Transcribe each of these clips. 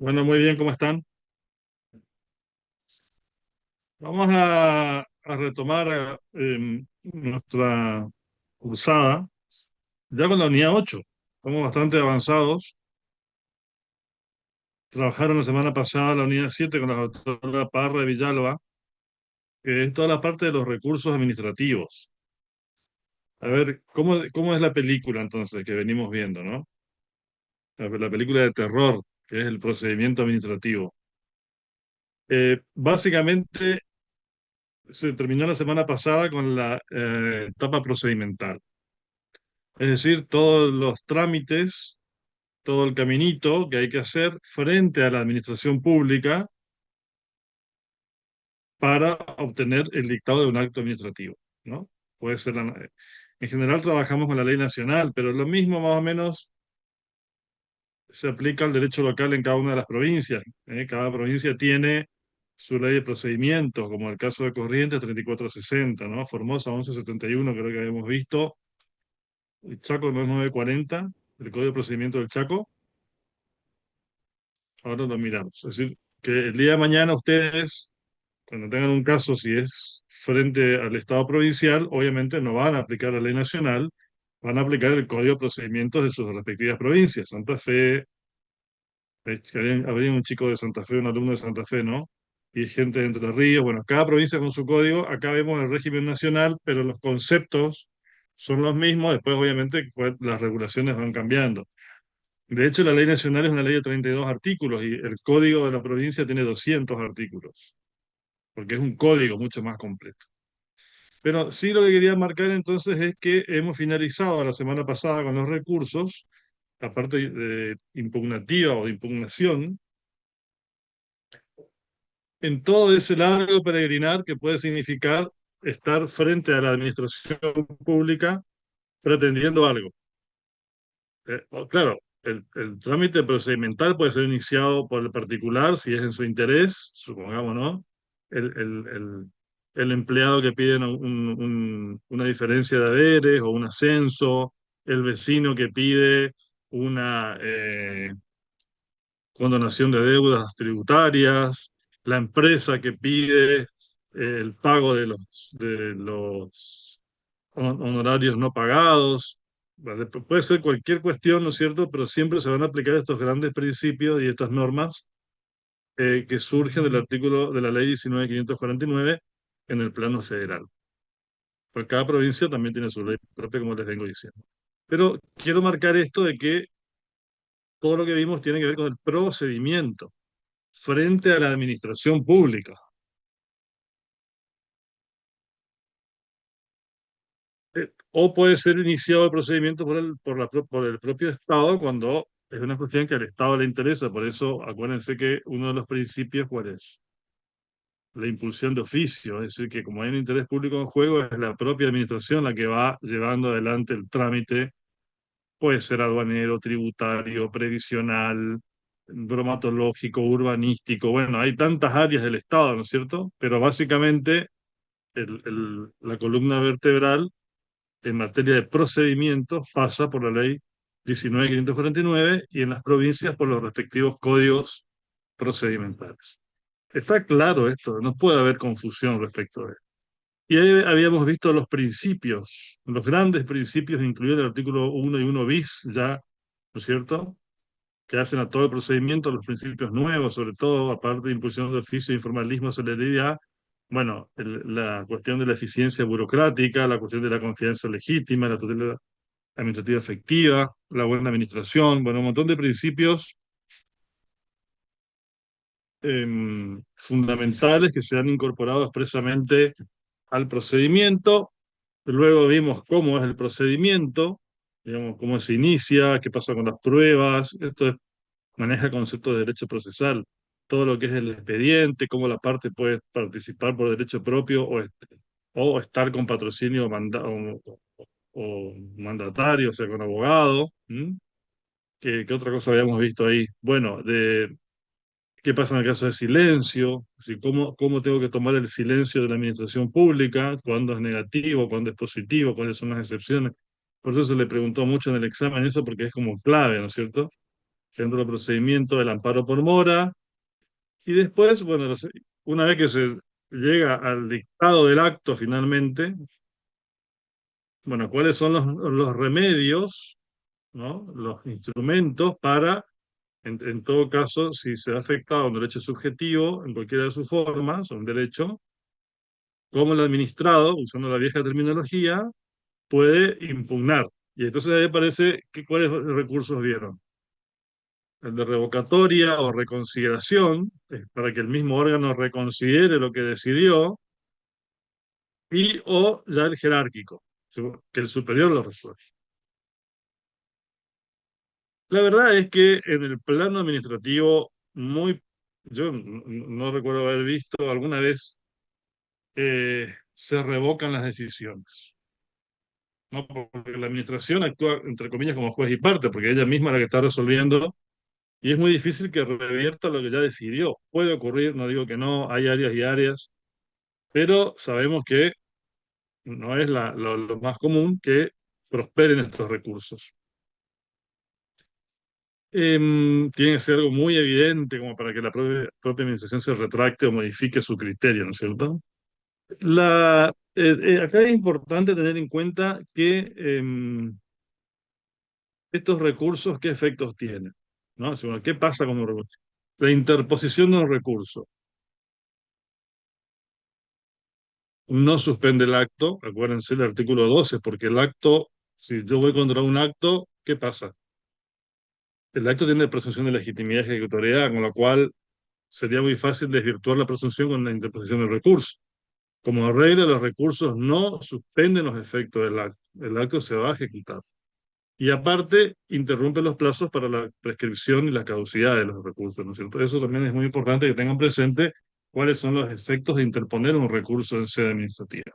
Bueno, muy bien, ¿cómo están? Vamos a retomar nuestra cursada ya con la unidad 8. Estamos bastante avanzados. Trabajaron la semana pasada la unidad 7 con la doctora Parra de Villalba, que es toda la parte de los recursos administrativos. A ver, ¿cómo es la película entonces que venimos viendo, ¿no? La película de terror, que es el procedimiento administrativo. Básicamente se terminó la semana pasada con la etapa procedimental. Es decir, todos los trámites, todo el caminito que hay que hacer frente a la administración pública para obtener el dictado de un acto administrativo, ¿no? Puede ser en general trabajamos con la ley nacional, pero lo mismo más o menos se aplica al derecho local en cada una de las provincias, ¿eh? Cada provincia tiene su ley de procedimientos, como el caso de Corrientes 3460, ¿no? Formosa 1171, creo que habíamos visto, el Chaco 9940, el Código de Procedimiento del Chaco. Ahora lo miramos. Es decir, que el día de mañana ustedes, cuando tengan un caso, si es frente al Estado provincial, obviamente no van a aplicar la ley nacional, van a aplicar el Código de Procedimientos de sus respectivas provincias. Santa Fe, habría un chico de Santa Fe, un alumno de Santa Fe, ¿no? Y gente de Entre Ríos. Bueno, cada provincia con su código. Acá vemos el régimen nacional, pero los conceptos son los mismos. Después, obviamente, pues, las regulaciones van cambiando. De hecho, la ley nacional es una ley de 32 artículos y el código de la provincia tiene 200 artículos, porque es un código mucho más completo. Pero sí lo que quería marcar entonces es que hemos finalizado la semana pasada con los recursos, la parte de impugnativa o de impugnación, en todo ese largo peregrinar que puede significar estar frente a la administración pública pretendiendo algo. Claro, el trámite procedimental puede ser iniciado por el particular si es en su interés, supongamos, ¿no? El, el, el- el empleado que pide una diferencia de haberes o un ascenso, el vecino que pide una condonación de deudas tributarias, la empresa que pide el pago de los honorarios no pagados. ¿Vale? Puede ser cualquier cuestión, ¿no es cierto? Pero siempre se van a aplicar estos grandes principios y estas normas que surgen del artículo de la ley 19.549 en el plano federal. Pues cada provincia también tiene su ley propia, como les vengo diciendo. Pero quiero marcar esto de que todo lo que vimos tiene que ver con el procedimiento frente a la administración pública. O puede ser iniciado el procedimiento por el propio Estado cuando es una cuestión que al Estado le interesa. Por eso, acuérdense que uno de los principios, ¿cuál es? La impulsión de oficio. Es decir, que como hay un interés público en juego, es la propia administración la que va llevando adelante el trámite. Puede ser aduanero, tributario, previsional, bromatológico, urbanístico. Bueno, hay tantas áreas del Estado, ¿no es cierto? Pero básicamente la columna vertebral en materia de procedimientos pasa por la ley 19.549 y en las provincias por los respectivos códigos procedimentales. Está claro esto, no puede haber confusión respecto a esto. Y ahí habíamos visto los principios, los grandes principios incluidos en el artículo 1 y 1 bis, ya, ¿no es cierto? Que hacen a todo el procedimiento los principios nuevos, sobre todo, aparte de impulsión de oficio, informalismo, celeridad. Bueno, la cuestión de la eficiencia burocrática, la cuestión de la confianza legítima, la tutela administrativa efectiva, la buena administración, bueno, un montón de principios fundamentales que se han incorporado expresamente al procedimiento. Luego vimos cómo es el procedimiento, digamos, cómo se inicia, qué pasa con las pruebas. Maneja conceptos de derecho procesal, todo lo que es el expediente, cómo la parte puede participar por derecho propio o estar con patrocinio o mandatario, o sea, con abogado. ¿M? ¿Qué otra cosa habíamos visto ahí? Bueno, qué pasa en el caso de silencio, si cómo tengo que tomar el silencio de la administración pública, cuándo es negativo, cuándo es positivo, cuáles son las excepciones. Por eso se le preguntó mucho en el examen eso, porque es como clave, ¿no es cierto? dentro del procedimiento del amparo por mora, y después, bueno, una vez que se llega al dictado del acto finalmente, bueno, ¿cuáles son los remedios, ¿no? Los instrumentos para, en todo caso, si se ha afectado un derecho subjetivo en cualquiera de sus formas, un derecho, cómo el administrado, usando la vieja terminología, puede impugnar? Y entonces ahí aparece cuáles recursos vieron. El de revocatoria o reconsideración, para que el mismo órgano reconsidere lo que decidió, y o ya el jerárquico, que el superior lo resuelve. La verdad es que en el plano administrativo, yo no recuerdo haber visto alguna vez se revocan las decisiones, ¿no? Porque la administración actúa, entre comillas, como juez y parte, porque ella misma es la que está resolviendo, y es muy difícil que revierta lo que ya decidió. Puede ocurrir, no digo que no, hay áreas y áreas, pero sabemos que no es lo más común que prosperen estos recursos. Tiene que ser algo muy evidente como para que la propia administración se retracte o modifique su criterio, ¿no es cierto? Acá es importante tener en cuenta que estos recursos, ¿qué efectos tienen? ¿No? O sea, bueno, ¿qué pasa con los recursos? La interposición de un recurso no suspende el acto, acuérdense el artículo 12, porque el acto, si yo voy contra un acto, ¿qué pasa? El acto tiene presunción de legitimidad y ejecutoriedad, con lo cual sería muy fácil desvirtuar la presunción con la interposición del recurso. Como regla, los recursos no suspenden los efectos del acto. El acto se va a ejecutar. Y aparte, interrumpe los plazos para la prescripción y la caducidad de los recursos, ¿no es cierto? Eso también es muy importante que tengan presente cuáles son los efectos de interponer un recurso en sede administrativa.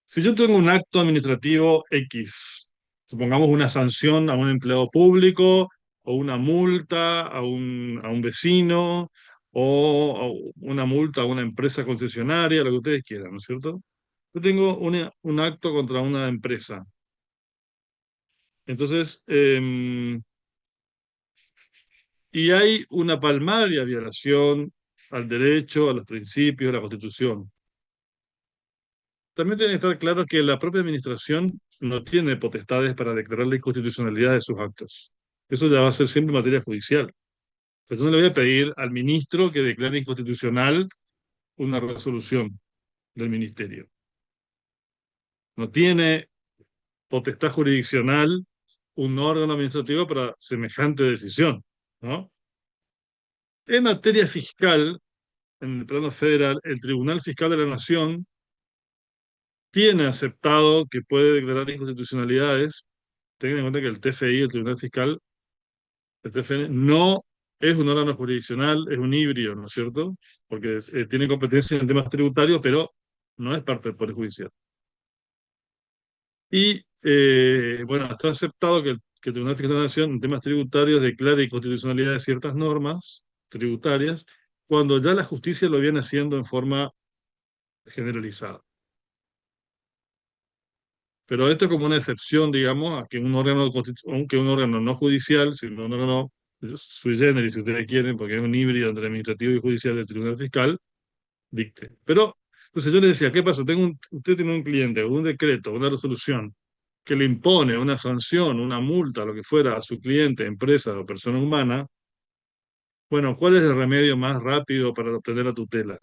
Si yo tengo un acto administrativo X, supongamos una sanción a un empleado público o una multa a un vecino o una multa a una empresa concesionaria, lo que ustedes quieran, ¿no es cierto? Yo tengo un acto contra una empresa. Entonces, y hay una palmaria violación al derecho, a los principios, a la Constitución. También tiene que estar claro que la propia administración no tiene potestades para declarar la inconstitucionalidad de sus actos. Eso ya va a ser siempre materia judicial. Pero yo no le voy a pedir al ministro que declare inconstitucional una resolución del ministerio. No tiene potestad jurisdiccional un órgano administrativo para semejante decisión, ¿no? En materia fiscal, en el plano federal, el Tribunal Fiscal de la Nación tiene aceptado que puede declarar inconstitucionalidades. Tengan en cuenta que el TFI, el Tribunal Fiscal, el TFN, no es un órgano jurisdiccional, es un híbrido, ¿no es cierto? Porque tiene competencia en temas tributarios, pero no es parte del Poder Judicial. Y bueno, está aceptado que el Tribunal Fiscal de la Nación en temas tributarios declare inconstitucionalidad de ciertas normas tributarias cuando ya la justicia lo viene haciendo en forma generalizada. Pero esto es como una excepción, digamos, a que un órgano, aunque un órgano no judicial, sino un órgano sui generis, si ustedes quieren, porque es un híbrido entre administrativo y judicial del Tribunal Fiscal, dicte. Pero, entonces yo les decía, ¿qué pasa? Usted tiene un cliente, un decreto, una resolución que le impone una sanción, una multa, lo que fuera, a su cliente, empresa o persona humana. Bueno, ¿cuál es el remedio más rápido para obtener la tutela?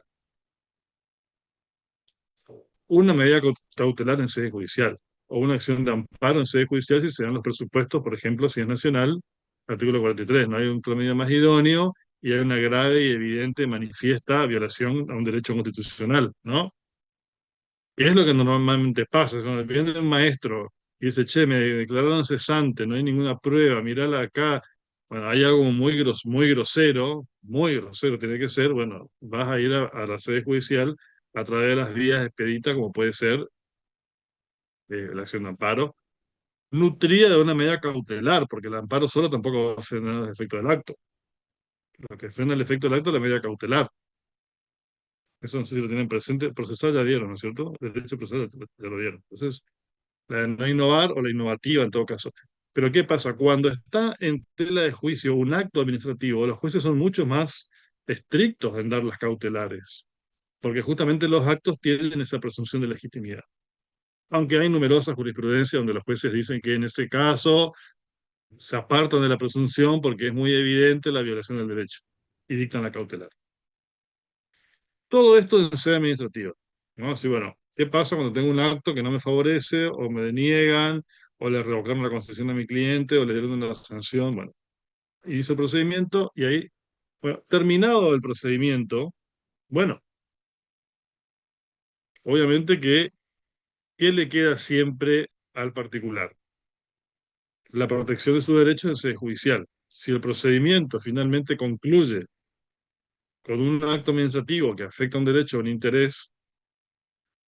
Una medida cautelar en sede judicial o una acción de amparo en sede judicial si se dan los presupuestos, por ejemplo, si es nacional, artículo 43, no hay un promedio más idóneo y hay una grave y evidente manifiesta violación a un derecho constitucional, ¿no? Y es lo que normalmente pasa, cuando viene un maestro y dice, che, me declararon cesante, no hay ninguna prueba, mirala acá, bueno, hay algo muy grosero tiene que ser, bueno, vas a ir a la sede judicial a través de las vías expeditas, como puede ser la acción de amparo, nutrida de una medida cautelar, porque el amparo solo tampoco va a frenar el efecto del acto. Lo que frena el efecto del acto es la medida cautelar. Eso no sé si lo tienen presente. Procesal ya vieron, ¿no es cierto? El derecho procesal ya lo vieron. Entonces, la de no innovar o la innovativa en todo caso. Pero ¿qué pasa? Cuando está en tela de juicio un acto administrativo, los jueces son mucho más estrictos en dar las cautelares, porque justamente los actos tienen esa presunción de legitimidad. Aunque hay numerosas jurisprudencias donde los jueces dicen que en ese caso se apartan de la presunción porque es muy evidente la violación del derecho y dictan la cautelar. Todo esto en sede administrativa, ¿no? Así, bueno, ¿qué pasa cuando tengo un acto que no me favorece o me deniegan o le revocaron la concesión a mi cliente o le dieron una sanción? Bueno, hizo el procedimiento y ahí, bueno, terminado el procedimiento, bueno, obviamente que, ¿qué le queda siempre al particular? La protección de sus derechos en sede judicial. Si el procedimiento finalmente concluye con un acto administrativo que afecta un derecho o un interés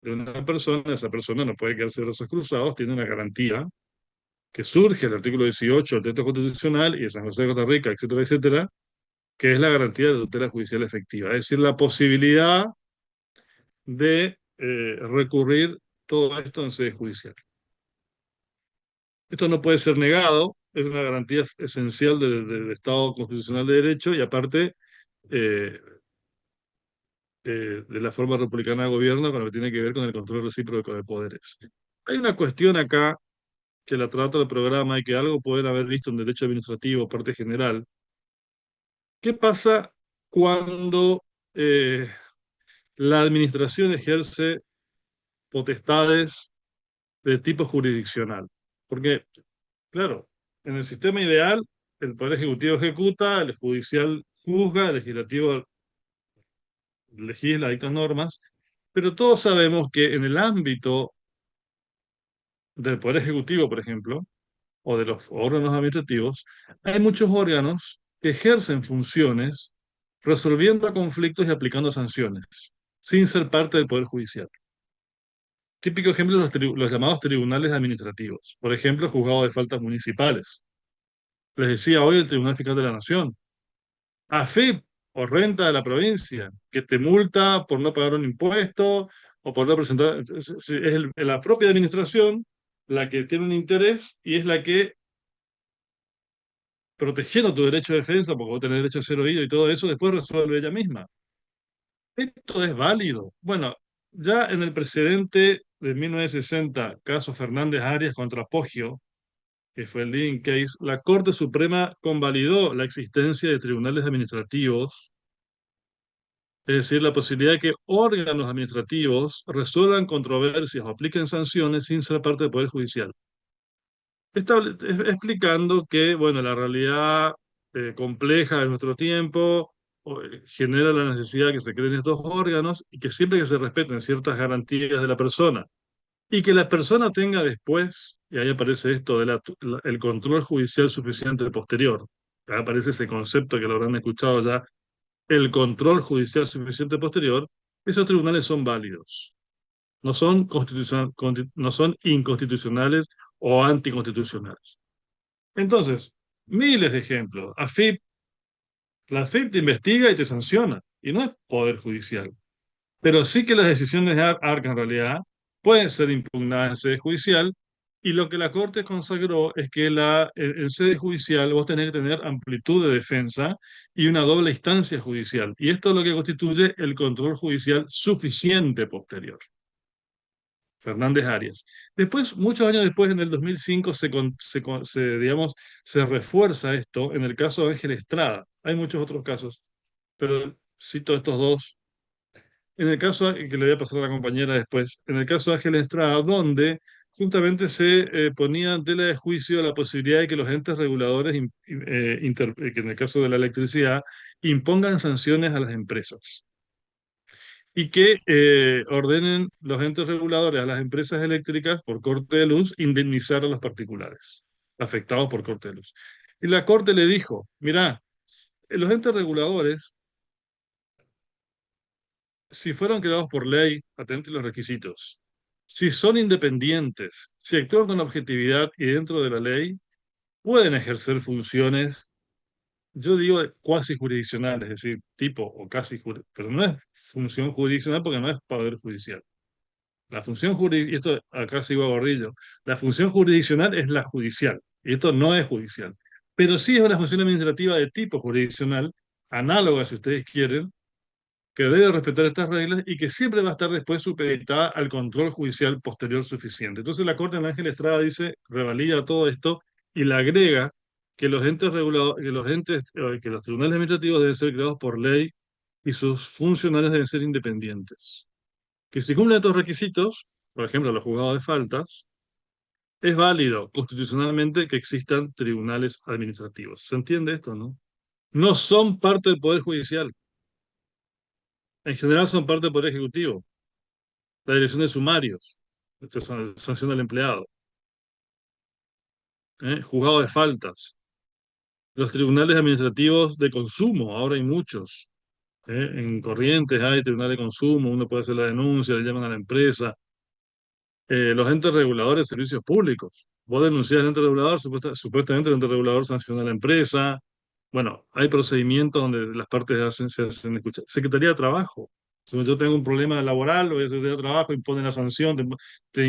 de una persona, esa persona no puede quedarse de brazos cruzados, tiene una garantía que surge del artículo 18 del texto constitucional y de San José de Costa Rica, etcétera, etcétera, que es la garantía de tutela judicial efectiva, es decir, la posibilidad de recurrir todo esto en sede judicial. Esto no puede ser negado, es una garantía esencial del Estado constitucional de derecho y aparte eh, de la forma republicana de gobierno con lo que tiene que ver con el control recíproco de poderes. Hay una cuestión acá que la trata el programa y que algo pueden haber visto en derecho administrativo, parte general. ¿Qué pasa cuando la administración ejerce potestades de tipo jurisdiccional? Porque, claro, en el sistema ideal, el Poder Ejecutivo ejecuta, el Judicial juzga, el Legislativo legisla, dicta normas, pero todos sabemos que en el ámbito del Poder Ejecutivo, por ejemplo, o de los órganos administrativos, hay muchos órganos que ejercen funciones resolviendo conflictos y aplicando sanciones, sin ser parte del Poder Judicial. Típico ejemplo, los llamados tribunales administrativos. Por ejemplo, el juzgado de faltas municipales. Les decía hoy el Tribunal Fiscal de la Nación. AFIP o renta de la provincia, que te multa por no pagar un impuesto o por no presentar. La propia administración la que tiene un interés y es la que, protegiendo tu derecho de defensa, porque vos tenés derecho a ser oído y todo eso, después resuelve ella misma. Esto es válido. Bueno, ya en el precedente de 1960, caso Fernández Arias contra Poggio, que fue el leading case, la Corte Suprema convalidó la existencia de tribunales administrativos, es decir, la posibilidad de que órganos administrativos resuelvan controversias o apliquen sanciones sin ser parte del Poder Judicial. Explicando que, bueno, la realidad compleja de nuestro tiempo genera la necesidad de que se creen estos órganos y que siempre que se respeten ciertas garantías de la persona y que la persona tenga después, y ahí aparece esto el control judicial suficiente posterior, ahí aparece ese concepto que lo habrán escuchado ya, el control judicial suficiente posterior, esos tribunales son válidos, no son inconstitucionales o anticonstitucionales. Entonces, miles de ejemplos. La AFIP te investiga y te sanciona, y no es poder judicial. Pero sí que las decisiones de ARCA en realidad pueden ser impugnadas en sede judicial, y lo que la Corte consagró es que en sede judicial vos tenés que tener amplitud de defensa y una doble instancia judicial. Y esto es lo que constituye el control judicial suficiente posterior. Fernández Arias. Después, muchos años después, en el 2005, digamos, se refuerza esto en el caso de Ángel Estrada. Hay muchos otros casos, pero cito estos dos. En el caso que le voy a pasar a la compañera después, en el caso de Ángel Estrada, donde justamente se ponía en tela de juicio la posibilidad de que los entes reguladores, que en el caso de la electricidad, impongan sanciones a las empresas y que ordenen los entes reguladores a las empresas eléctricas por corte de luz indemnizar a los particulares afectados por corte de luz. Y la Corte le dijo, mira, los entes reguladores, si fueron creados por ley, atente los requisitos, si son independientes, si actúan con objetividad y dentro de la ley, pueden ejercer funciones, yo digo cuasi jurisdiccionales, es decir, tipo o casi, pero no es función jurisdiccional porque no es poder judicial. La función jurisdiccional, y esto acá sigo a Gordillo, la función jurisdiccional es la judicial. Y esto no es judicial. Pero sí es una función administrativa de tipo jurisdiccional, análoga si ustedes quieren, que debe respetar estas reglas y que siempre va a estar después supeditada al control judicial posterior suficiente. Entonces la Corte en Ángel Estrada dice, revalida todo esto y le agrega que los entes reguladores, que los tribunales administrativos deben ser creados por ley y sus funcionarios deben ser independientes. Que si cumplen estos requisitos, por ejemplo, los juzgados de faltas, es válido constitucionalmente que existan tribunales administrativos. ¿Se entiende esto, no? No son parte del Poder Judicial. En general son parte del Poder Ejecutivo. La dirección de sumarios, esto es sanción al empleado, juzgado de faltas, los tribunales administrativos de consumo, ahora hay muchos. En Corrientes hay tribunal de consumo, uno puede hacer la denuncia, le llaman a la empresa. Los entes reguladores de servicios públicos. Vos denunciás al ente regulador, supuestamente el ente regulador sanciona a la empresa. Bueno, hay procedimientos donde las partes se hacen escuchar. Secretaría de Trabajo. Si yo tengo un problema laboral, voy a Secretaría de Trabajo, impone la sanción, la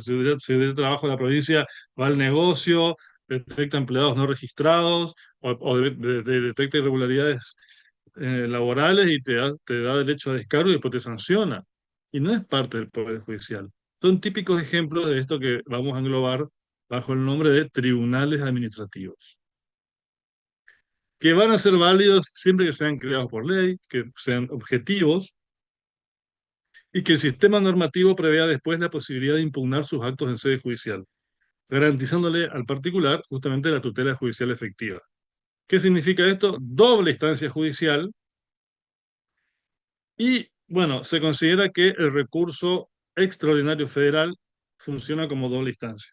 Secretaría de Trabajo de la provincia va al negocio, detecta empleados no registrados o detecta irregularidades laborales y te da derecho a descargo y después te sanciona. Y no es parte del Poder Judicial. Son típicos ejemplos de esto que vamos a englobar bajo el nombre de tribunales administrativos, que van a ser válidos siempre que sean creados por ley, que sean objetivos y que el sistema normativo prevea después la posibilidad de impugnar sus actos en sede judicial, garantizándole al particular justamente la tutela judicial efectiva. ¿Qué significa esto? Doble instancia judicial y, bueno, se considera que el recurso extraordinario federal funciona como doble instancia.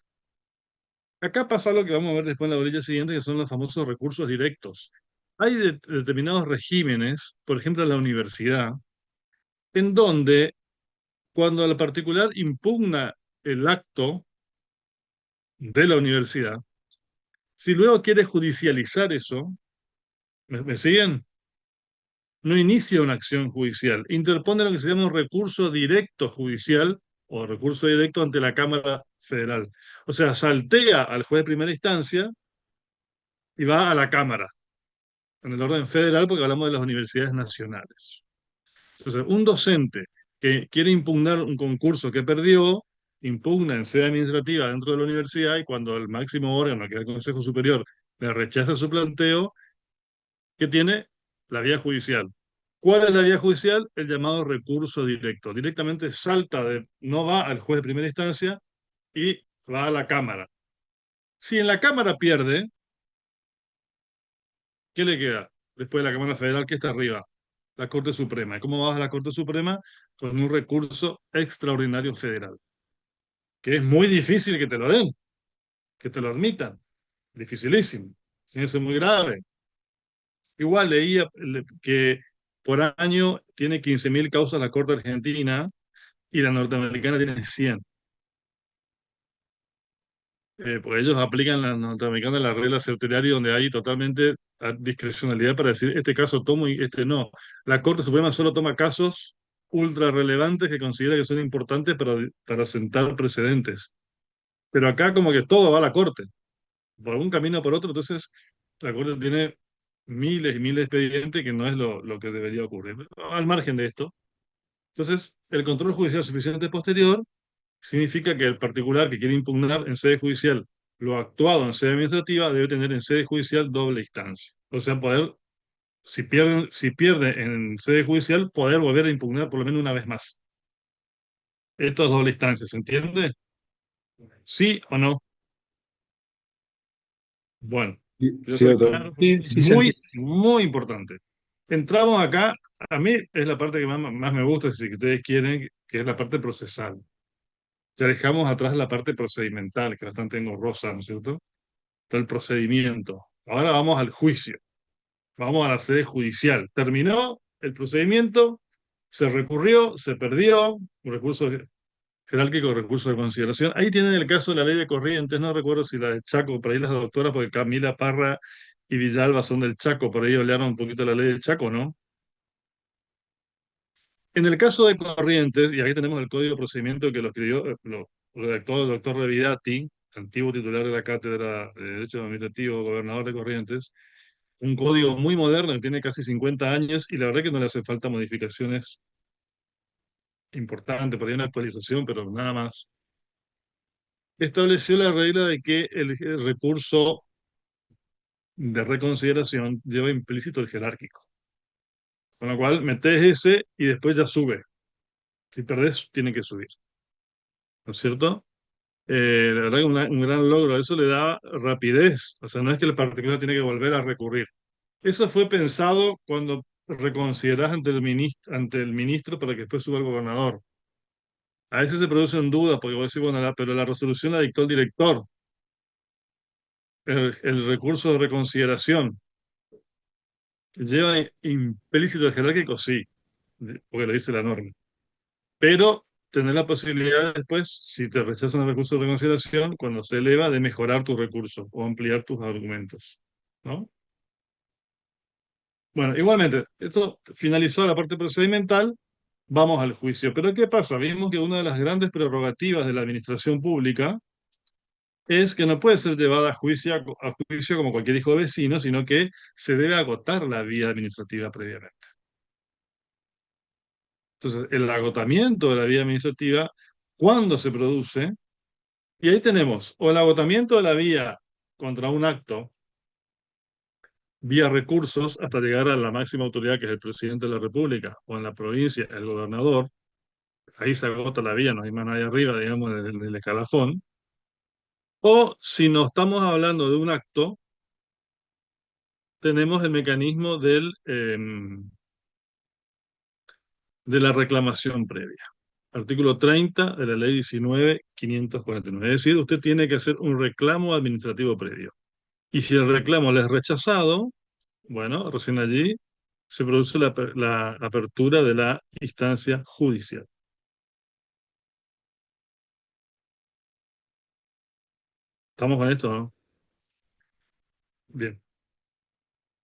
Acá pasa lo que vamos a ver después en la orilla siguiente, que son los famosos recursos directos. Hay determinados regímenes, por ejemplo, en la universidad, en donde cuando el particular impugna el acto de la universidad, si luego quiere judicializar eso, ¿me siguen? No inicia una acción judicial, interpone lo que se llama un recurso directo judicial o recurso directo ante la Cámara Federal. O sea, saltea al juez de primera instancia y va a la Cámara, en el orden federal, porque hablamos de las universidades nacionales. Entonces, un docente que quiere impugnar un concurso que perdió, impugna en sede administrativa dentro de la universidad y cuando el máximo órgano, que es el Consejo Superior, le rechaza su planteo, ¿qué tiene? La vía judicial. ¿Cuál es la vía judicial? El llamado recurso directo. Directamente salta no va al juez de primera instancia y va a la Cámara. Si en la Cámara pierde, ¿qué le queda? Después de la Cámara Federal, ¿qué está arriba? La Corte Suprema. ¿Y cómo vas a la Corte Suprema? Con un recurso extraordinario federal, que es muy difícil que te lo den, que te lo admitan. Dificilísimo. Eso es muy grave. Igual leía que por año tiene 15.000 causas la Corte Argentina y la norteamericana tiene 100. Pues ellos aplican la norteamericana la regla certiorari donde hay totalmente discrecionalidad para decir este caso tomo y este no. La Corte Suprema solo toma casos ultra relevantes que considera que son importantes para sentar precedentes. Pero acá como que todo va a la Corte, por algún camino o por otro, entonces la Corte tiene miles y miles de expedientes que no es lo que debería ocurrir. Al margen de esto, entonces el control judicial suficiente posterior significa que el particular que quiere impugnar en sede judicial lo actuado en sede administrativa debe tener en sede judicial doble instancia. O sea, poder, si pierde en sede judicial, poder volver a impugnar por lo menos una vez más. Esto es doble instancia, ¿se entiende? ¿Sí o no? Bueno, Sí, yo sí, soy doctor. claro, Sí, sí se muy, entiende. muy importante. Entramos acá, a mí es la parte que más me gusta, si ustedes quieren, que es la parte procesal. Ya dejamos atrás la parte procedimental, que es bastante engorrosa, ¿no es cierto? Está el procedimiento. Ahora vamos al juicio, vamos a la sede judicial. Terminó el procedimiento, se recurrió, se perdió, un recurso jerárquico, recurso de consideración. Ahí tienen el caso de la ley de Corrientes, no recuerdo si la de Chaco, por ahí las doctoras, porque Camila Parra y Villalba son del Chaco, por ahí hablaron un poquito de la ley del Chaco, ¿no? En el caso de Corrientes, y aquí tenemos el código de procedimiento que lo escribió, lo redactó el doctor Revidati, antiguo titular de la cátedra de Derecho Administrativo, gobernador de Corrientes, un código muy moderno que tiene casi 50 años y la verdad que no le hace falta modificaciones importantes, por ahí una actualización, pero nada más. Estableció la regla de que el recurso de reconsideración lleva implícito el jerárquico, con lo cual metes ese y después ya sube. Si perdés, tiene que subir, ¿no es cierto? La verdad que un gran logro, eso le da rapidez, o sea, no es que el particular tiene que volver a recurrir. Eso fue pensado cuando reconsiderás ante el ministro para que después suba el gobernador. A veces se producen dudas porque vos decís, bueno, pero la resolución la dictó el director. El recurso de reconsideración lleva implícito el jerárquico, sí, porque lo dice la norma. Pero tener la posibilidad después, si te rechazan el recurso de reconsideración, cuando se eleva, de mejorar tu recurso o ampliar tus argumentos, ¿no? Bueno, igualmente, esto finalizó la parte procedimental, vamos al juicio. Pero ¿qué pasa? Vimos que una de las grandes prerrogativas de la administración pública es que no puede ser llevada a juicio como cualquier hijo de vecino, sino que se debe agotar la vía administrativa previamente. Entonces, el agotamiento de la vía administrativa, ¿cuándo se produce? Y ahí tenemos o el agotamiento de la vía contra un acto, vía recursos, hasta llegar a la máxima autoridad, que es el presidente de la República, o en la provincia, el gobernador. Ahí se agota la vía, no hay más nadie arriba, digamos, del escalafón. O si no estamos hablando de un acto, tenemos el mecanismo de la reclamación previa. Artículo 30 de la ley 19.549. Es decir, usted tiene que hacer un reclamo administrativo previo. Y si el reclamo le es rechazado, bueno, recién allí se produce la apertura de la instancia judicial. ¿Estamos con esto, no? Bien.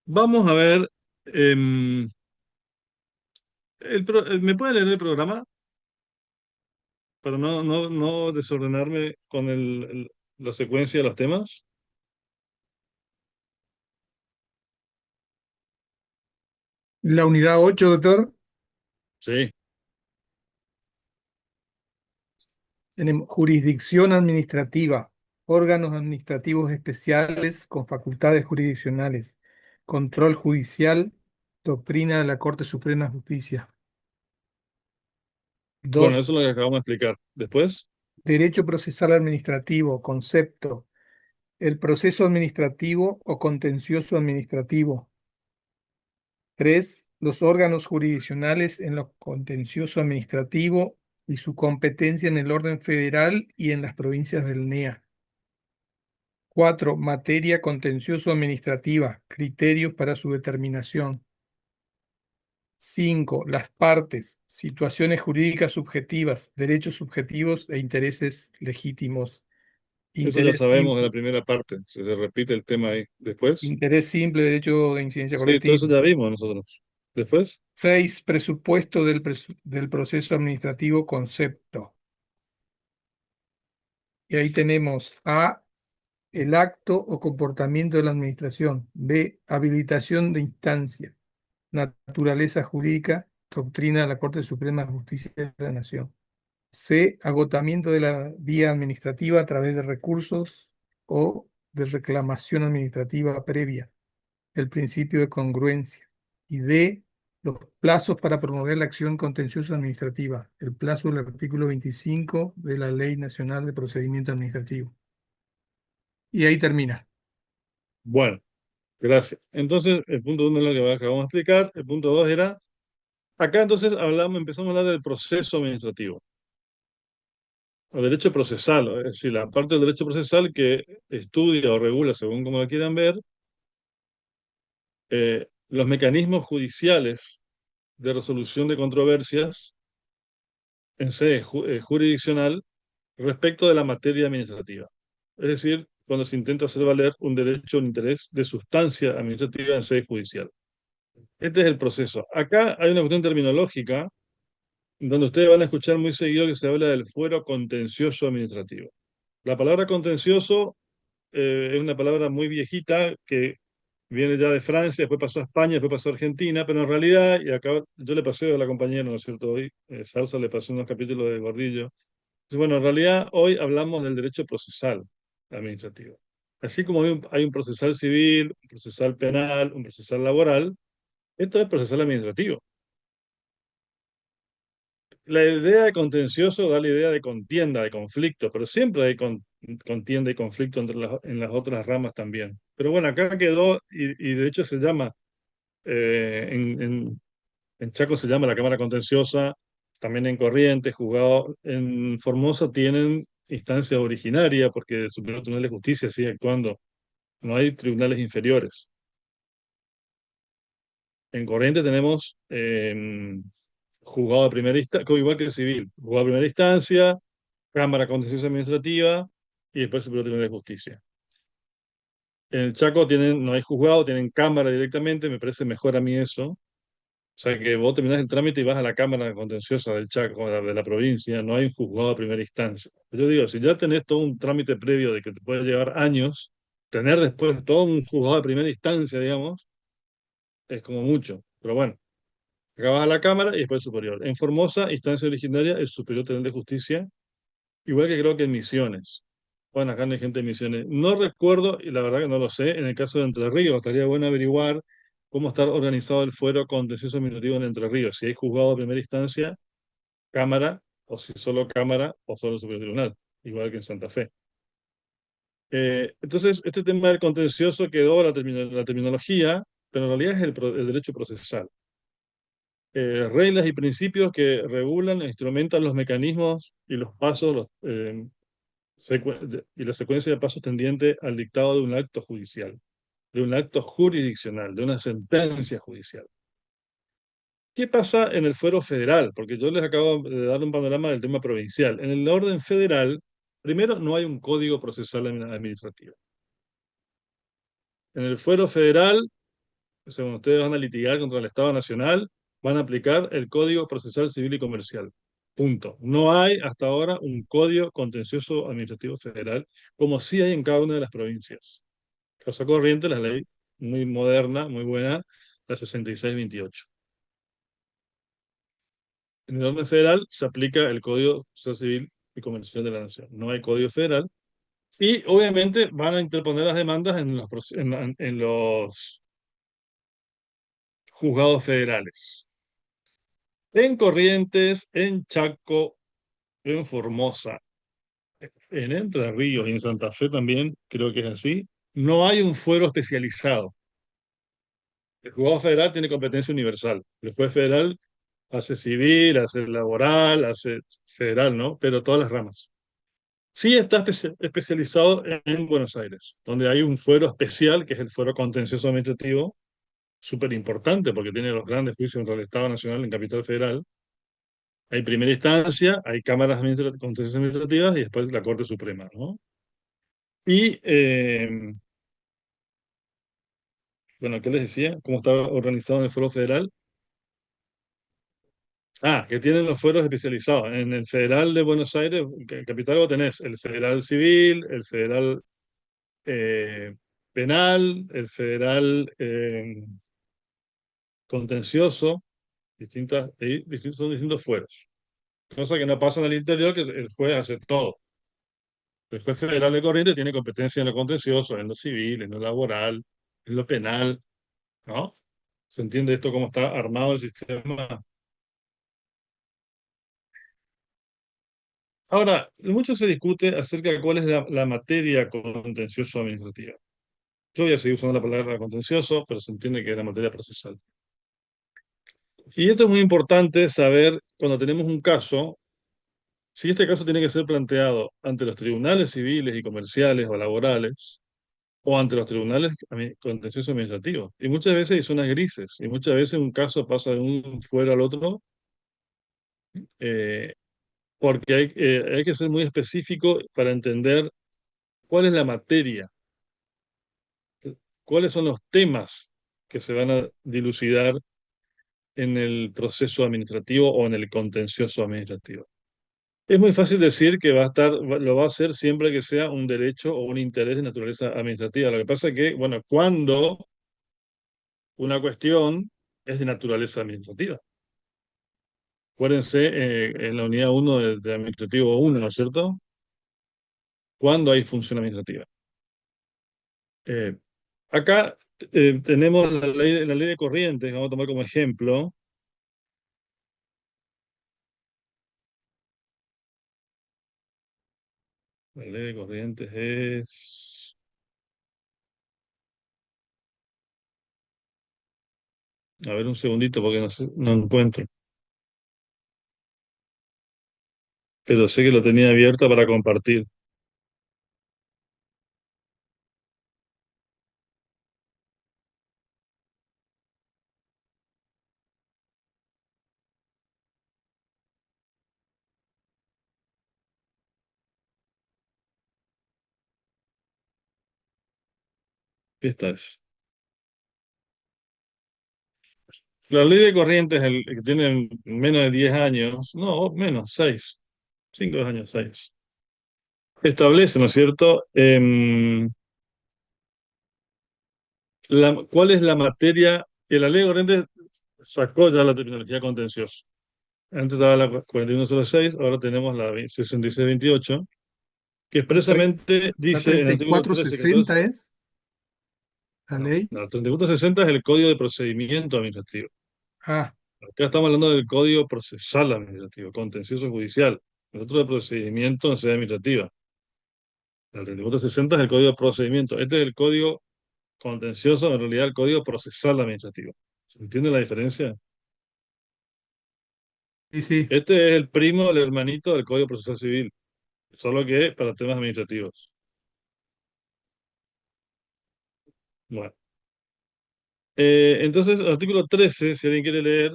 Vamos a ver. ¿Me puede leer el programa para no desordenarme con la secuencia de los temas? La unidad 8, doctor, Sí. tenemos jurisdicción administrativa, órganos administrativos especiales con facultades jurisdiccionales, control judicial, doctrina de la Corte Suprema de Justicia. Bueno, 2. eso es lo que acabamos de explicar. Después, Derecho procesal administrativo, concepto, el proceso administrativo o contencioso administrativo. 3. Los órganos jurisdiccionales en lo contencioso administrativo y su competencia en el orden federal y en las provincias del NEA. 4. Materia contencioso-administrativa. Criterios para su determinación. 5. Las partes. Situaciones jurídicas subjetivas, derechos subjetivos e intereses legítimos. eso ya Interés sabemos de la simple, primera parte. Se repite el tema ahí. Después, interés simple, derecho de incidencia sí, todo eso colectiva. ya vimos nosotros. Después, 6. Presupuesto del proceso administrativo, concepto. Y ahí tenemos A, el acto o comportamiento de la administración. B, habilitación de instancia. Naturaleza jurídica, doctrina de la Corte Suprema de Justicia de la Nación. C, agotamiento de la vía administrativa a través de recursos o de reclamación administrativa previa, el principio de congruencia. Y D, los plazos para promover la acción contenciosa administrativa, el plazo del artículo 25 de la Ley Nacional de Procedimiento Administrativo. Y ahí termina. bueno, gracias. Entonces, el punto uno es lo que acabamos de explicar. El punto dos era, acá entonces empezamos a hablar del proceso administrativo, o derecho procesal, es decir, la parte del derecho procesal que estudia o regula, según como lo quieran ver, los mecanismos judiciales de resolución de controversias en sede jurisdiccional respecto de la materia administrativa. Es decir, cuando se intenta hacer valer un derecho o un interés de sustancia administrativa en sede judicial. Este es el proceso. Acá hay una cuestión terminológica donde ustedes van a escuchar muy seguido que se habla del fuero contencioso administrativo. La palabra contencioso es una palabra muy viejita que viene ya de Francia, después pasó a España, después pasó a Argentina, pero en realidad, y acá yo le pasé a la compañera, ¿no es cierto? Hoy, Sarsa le pasó unos capítulos de Gordillo. Entonces, bueno, en realidad hoy hablamos del derecho procesal administrativo. Así como hay un procesal civil, un procesal penal, un procesal laboral, esto es procesal administrativo. La idea de contencioso da la idea de contienda, de conflicto, pero siempre hay contienda y conflicto en las otras ramas también. Pero bueno, acá quedó, y de hecho se llama, eh, en, en- en Chaco se llama la Cámara Contenciosa, también en Corrientes, juzgado, en Formosa tienen instancia originaria, porque el Superior Tribunal de Justicia sigue actuando, no hay tribunales inferiores. En Corrientes tenemos juzgado de primera instancia, igual que el civil, juzgado de primera instancia, Cámara Contenciosa Administrativa y después Superior Tribunal de Justicia. En el Chaco no hay juzgado, tienen cámara directamente, me parece mejor a mí eso. O sea que vos terminás el trámite y vas a la Cámara Contenciosa del Chaco, de la provincia, no hay un juzgado de primera instancia. Yo digo, si ya tenés todo un trámite previo de que te puede llevar años, tener después todo un juzgado de primera instancia, digamos, es como mucho. Pero bueno, acá vas a la Cámara y después el Superior. En Formosa, instancia originaria, el Superior Tribunal de Justicia. Igual que creo que en Misiones. Bueno, acá no hay gente en Misiones. No recuerdo, y la verdad que no lo sé, en el caso de Entre Ríos, estaría bueno averiguar cómo está organizado el fuero contencioso administrativo en Entre Ríos. Si hay juzgado de primera instancia, Cámara, o si solo Cámara o solo Superior Tribunal, igual que en Santa Fe. Entonces, este tema del contencioso quedó la terminología, pero en realidad es el derecho procesal. Reglas y principios que regulan e instrumentan los mecanismos y los pasos, y la secuencia de pasos tendiente al dictado de un acto judicial, de un acto jurisdiccional, de una sentencia judicial. ¿Qué pasa en el fuero federal? Porque yo les acabo de dar un panorama del tema provincial. En el orden federal, primero, no hay un código procesal administrativo. En el fuero federal, según ustedes van a litigar contra el Estado Nacional, van a aplicar el Código Procesal Civil y Comercial. Punto. No hay hasta ahora un código contencioso administrativo federal, como sí hay en cada una de las provincias. Cosa corriente, la ley muy moderna, muy buena, la 6628. En el orden federal se aplica el Código Social Civil y Comercial de la Nación. No hay código federal. Y obviamente van a interponer las demandas en los juzgados federales. En Corrientes, en Chaco, en Formosa, en Entre Ríos y en Santa Fe también, creo que es así, no hay un fuero especializado. El juzgado federal tiene competencia universal. El juez federal hace civil, hace laboral, hace federal, ¿no? Pero todas las ramas. Sí está especializado en Buenos Aires, donde hay un fuero especial, que es el fuero contencioso administrativo, súper importante porque tiene los grandes juicios contra el Estado Nacional en Capital Federal. Hay primera instancia, hay cámaras contenciosas administrativas y después la Corte Suprema, ¿no? Y, bueno, ¿qué les decía? ¿Cómo está organizado en el fuero federal? Ah, que tienen los fueros especializados. En el Federal de Buenos Aires, Capital, vos tenés el Federal Civil, el Federal eh, Penal, el Federal Contencioso, son distintos fueros. Cosa que no pasa en el interior, que el juez hace todo. El juez federal de Corrientes tiene competencia en lo contencioso, en lo civil, en lo laboral, en lo penal, ¿no? ¿Se entiende esto cómo está armado el sistema? Ahora, mucho se discute acerca de cuál es la materia contencioso administrativa. Yo voy a seguir usando la palabra contencioso, pero se entiende que es la materia procesal. Y esto es muy importante saber cuando tenemos un caso, si este caso tiene que ser planteado ante los tribunales civiles y comerciales o laborales, o ante los tribunales contenciosos administrativos. Y muchas veces hay zonas grises, y muchas veces un caso pasa de un fuero al otro, eh, porque hay que ser muy específico para entender cuál es la materia, cuáles son los temas que se van a dilucidar en el proceso administrativo o en el contencioso administrativo. Es muy fácil decir que va a estar, lo va a hacer siempre que sea un derecho o un interés de naturaleza administrativa. Lo que pasa es que, bueno, cuando una cuestión es de naturaleza administrativa. Acuérdense, en la unidad 1 de administrativo 1, ¿no es cierto? ¿Cuándo hay función administrativa? Eh, Acá tenemos la ley de corrientes, vamos a tomar como ejemplo. La ley de corrientes es... A ver un segundito porque no encuentro. Pero sé que lo tenía abierto para compartir. Esta es. La ley de corrientes, el que tiene menos de 10 años, no, menos, 6, 5 años, 6, establece, ¿no es cierto? ¿Cuál es la materia? Que la ley de corrientes sacó ya la terminología contencioso. Antes estaba la 4106, ahora tenemos la 6628, que La, tre- expresamente la dice en el artículo 13 que 3460 es la no, ley. la 3460 es el Código de Procedimiento Administrativo. Ah, Acá estamos hablando del Código Procesal Administrativo, contencioso judicial. Nosotros de procedimiento en sede administrativa. El 3460 es el Código de Procedimiento. Este es el Código Contencioso, en realidad el Código Procesal Administrativo. ¿Se entiende la diferencia? sí, sí. Este es el primo, el hermanito del Código Procesal Civil, solo que para temas administrativos. Bueno. Entonces, el artículo 13, si alguien quiere leer,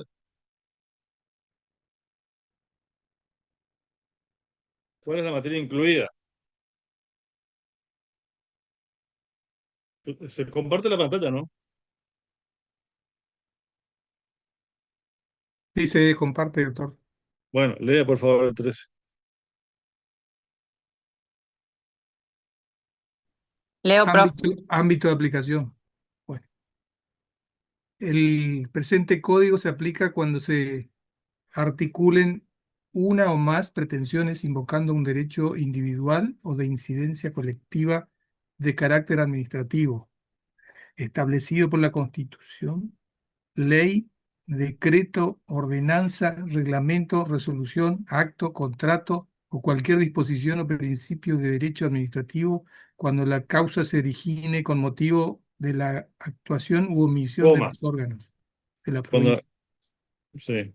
¿cuál es la materia incluida? Se comparte la pantalla, ¿no? Sí, se comparte, doctor. Bueno, lea por favor el 13. Leo, profe. Ámbito de aplicación. Bueno, el presente código se aplica cuando se articulen una o más pretensiones invocando un derecho individual o de incidencia colectiva de carácter administrativo, establecido por la Constitución, ley, decreto, ordenanza, reglamento, resolución, acto, contrato o cualquier disposición o principio de derecho administrativo cuando la causa se origine con motivo de la actuación u omisión de Coma. los órganos de la Cuando, provincia. sí.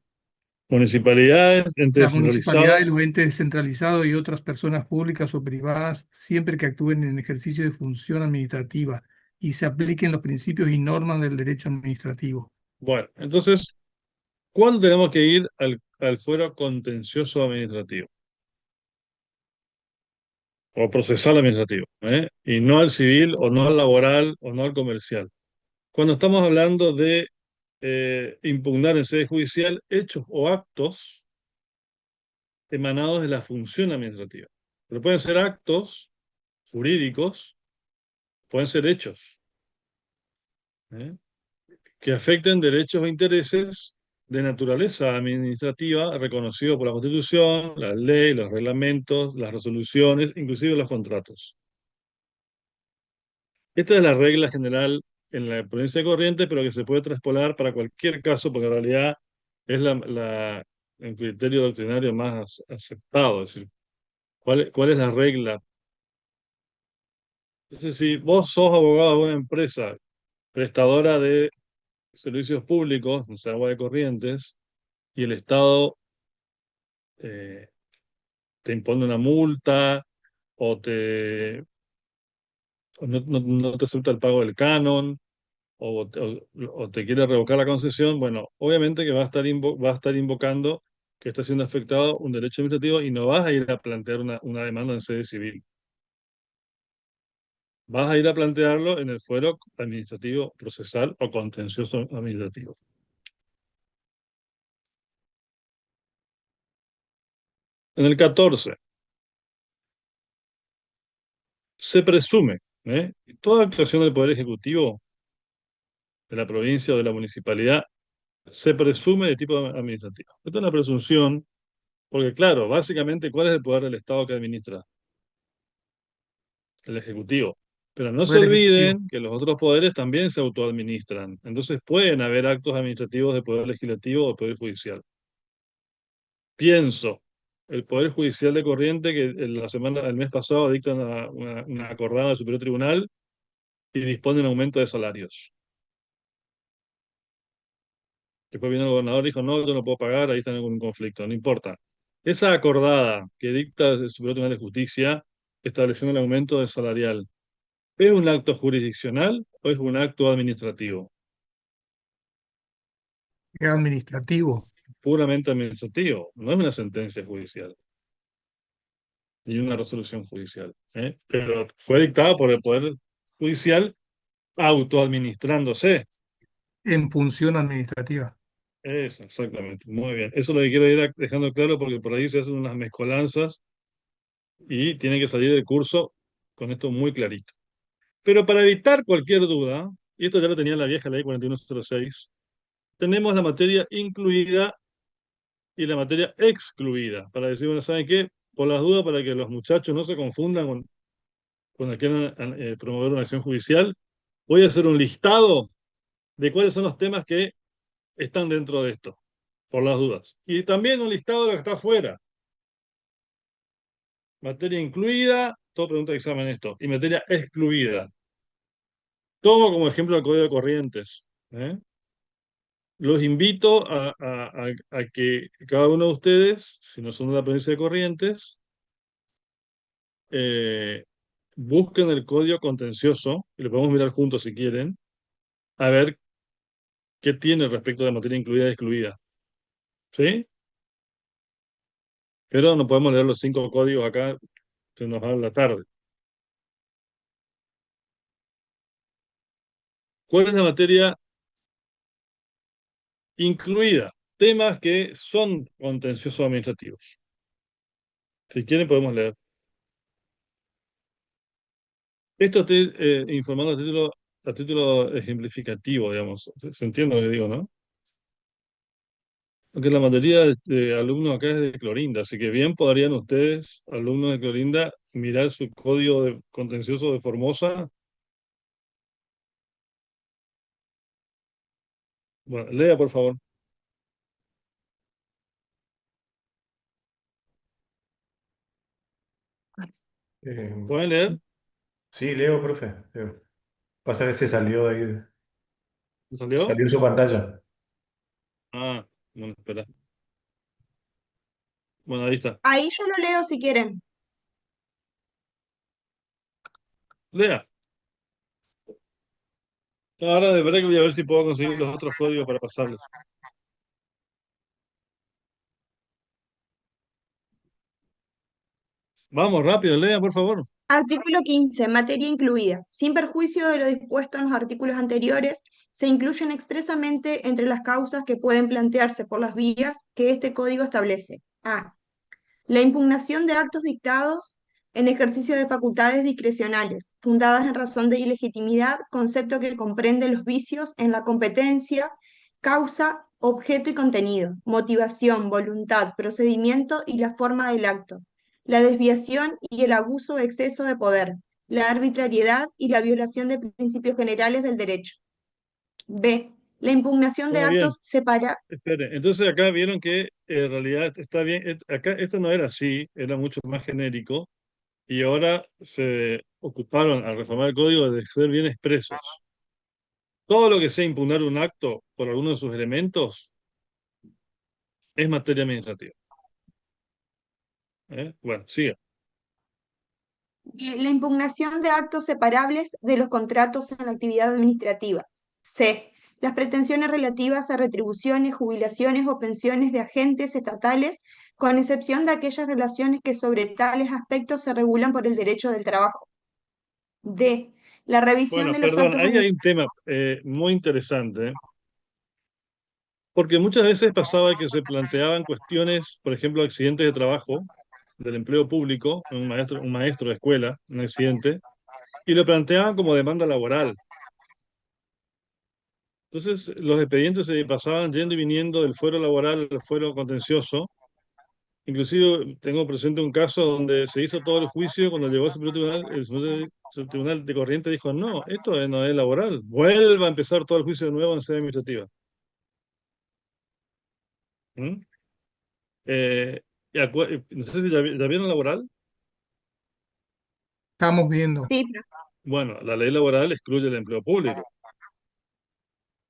Municipalidades, entes Las municipalidades, descentralizados. los entes descentralizados y otras personas públicas o privadas, siempre que actúen en ejercicio de función administrativa y se apliquen los principios y normas del derecho administrativo. Bueno, entonces, ¿cuándo tenemos que ir al fuero contencioso administrativo? O procesal administrativo, ¿eh? Y no al civil, o no al laboral, o no al comercial. Cuando estamos hablando de impugnar en sede judicial hechos o actos emanados de la función administrativa. Pero pueden ser actos jurídicos, pueden ser hechos, ¿eh? Que afecten derechos o intereses de naturaleza administrativa reconocidos por la Constitución, la ley, los reglamentos, las resoluciones, inclusive los contratos. Esta es la regla general en la provincia de Corrientes, pero que se puede traspolar para cualquier caso, porque en realidad es el criterio doctrinario más aceptado. Es decir, ¿cuál es la regla? Entonces, si vos sos abogado de una empresa prestadora de servicios públicos, o sea, agua de corrientes, y el Estado eh, te impone una multa o o no te acepta el pago del canon o te quiere revocar la concesión, bueno, obviamente que va a estar invocando que está siendo afectado un derecho administrativo y no vas a ir a plantear una demanda en sede civil. Vas a ir a plantearlo en el fuero administrativo procesal o contencioso administrativo. En el 14, se presume, toda actuación del Poder Ejecutivo de la provincia o de la municipalidad se presume de tipo administrativo. Esto es una presunción, porque claro, básicamente, ¿cuál es el poder del Estado que administra? El Ejecutivo. Pero no se Poder Ejecutivo. olviden que los otros poderes también se autoadministran. Entonces pueden haber actos administrativos de poder legislativo o poder judicial. Pienso, el Poder Judicial de Corriente, que el mes pasado dicta una acordada del Superior Tribunal y dispone un aumento de salarios. Después vino el gobernador y dijo, no, yo no puedo pagar, ahí está en algún conflicto, no importa. Esa acordada que dicta el Superior Tribunal de Justicia estableciendo el aumento de salarial, ¿es un acto jurisdiccional o es un acto administrativo? Administrativo. Puramente administrativo, no es una sentencia judicial ni una resolución judicial, pero fue dictada por el Poder Judicial autoadministrándose. En función administrativa. Eso, exactamente, muy bien. Eso es lo que quiero ir dejando claro porque por ahí se hacen unas mezcolanzas y tiene que salir el curso con esto muy clarito. Pero para evitar cualquier duda, y esto ya lo tenía la vieja ley 4106, tenemos la materia incluida y la materia excluida. Para decir, bueno, ¿saben qué? Por las dudas, para que los muchachos no se confundan cuando quieran promover una acción judicial, voy a hacer un listado de cuáles son los temas que están dentro de esto, por las dudas. Y también un listado de lo que está afuera. Materia incluida, todo pregunta de examen esto, y materia excluida. Tomo como ejemplo el Código de Corrientes. Los invito a que cada uno de ustedes, si no son de la provincia de Corrientes, eh, busquen el código contencioso, y lo podemos mirar juntos si quieren, a ver qué tiene respecto de materia incluida y excluida. ¿Sí? Pero no podemos leer los 5 códigos acá, se nos va la tarde. ¿Cuál es la materia incluida? Temas que son contenciosos administrativos. Si quieren podemos leer. Esto estoy informando a título ejemplificativo, digamos. ¿Se entiende lo que digo, no? Porque la mayoría de alumnos acá es de Clorinda, así que bien podrían ustedes, alumnos de Clorinda, mirar su código contencioso de Formosa. Bueno, lea, por favor. Eh, ¿Pueden leer? sí, leo, profe. Leo. Pasa que se salió de ahí. ¿Se salió? Salió su pantalla. Ah, bueno, espera. Bueno, ahí está. Ahí yo lo leo si quieren. Lea. Ahora de verdad que voy a ver si puedo conseguir los otros códigos para pasarles. Vamos, rápido, lea, por favor. Artículo 15, materia incluida. Sin perjuicio de lo dispuesto en los artículos anteriores, se incluyen expresamente entre las causas que pueden plantearse por las vías que este código establece. A. La impugnación de actos dictados en ejercicio de facultades discrecionales, fundadas en razón de ilegitimidad, concepto que comprende los vicios en la competencia, causa, objeto y contenido, motivación, voluntad, procedimiento y la forma del acto, la desviación y el abuso o exceso de poder, la arbitrariedad y la violación de principios generales del derecho. B. La impugnación de Bueno, bien, actos separa. espere. Entonces acá vieron que en realidad está bien. Acá esto no era así, era mucho más genérico. Y ahora se ocuparon al reformar el código de ser bien expresos. Todo lo que sea impugnar un acto por alguno de sus elementos es materia administrativa. Bueno, sigue. La impugnación de actos separables de los contratos en la actividad administrativa. C. Las pretensiones relativas a retribuciones, jubilaciones o pensiones de agentes estatales, con excepción de aquellas relaciones que sobre tales aspectos se regulan por el derecho del trabajo. D. La revisión Bueno, de los perdón, actos ahí hay un tema muy interesante, porque muchas veces pasaba que se planteaban cuestiones, por ejemplo, accidentes de trabajo, del empleo público, un maestro de escuela, un accidente, y lo planteaban como demanda laboral. Entonces, los expedientes se pasaban yendo y viniendo del fuero laboral al fuero contencioso. Inclusive tengo presente un caso donde se hizo todo el juicio, cuando llegó al Supremo Tribunal, el Supremo Tribunal de Corrientes dijo, no, esto no es laboral, vuelva a empezar todo el juicio de nuevo en sede administrativa. ¿Mm? No sé si ya vieron laboral. Estamos viendo. Sí, Bueno, la ley laboral excluye el empleo público.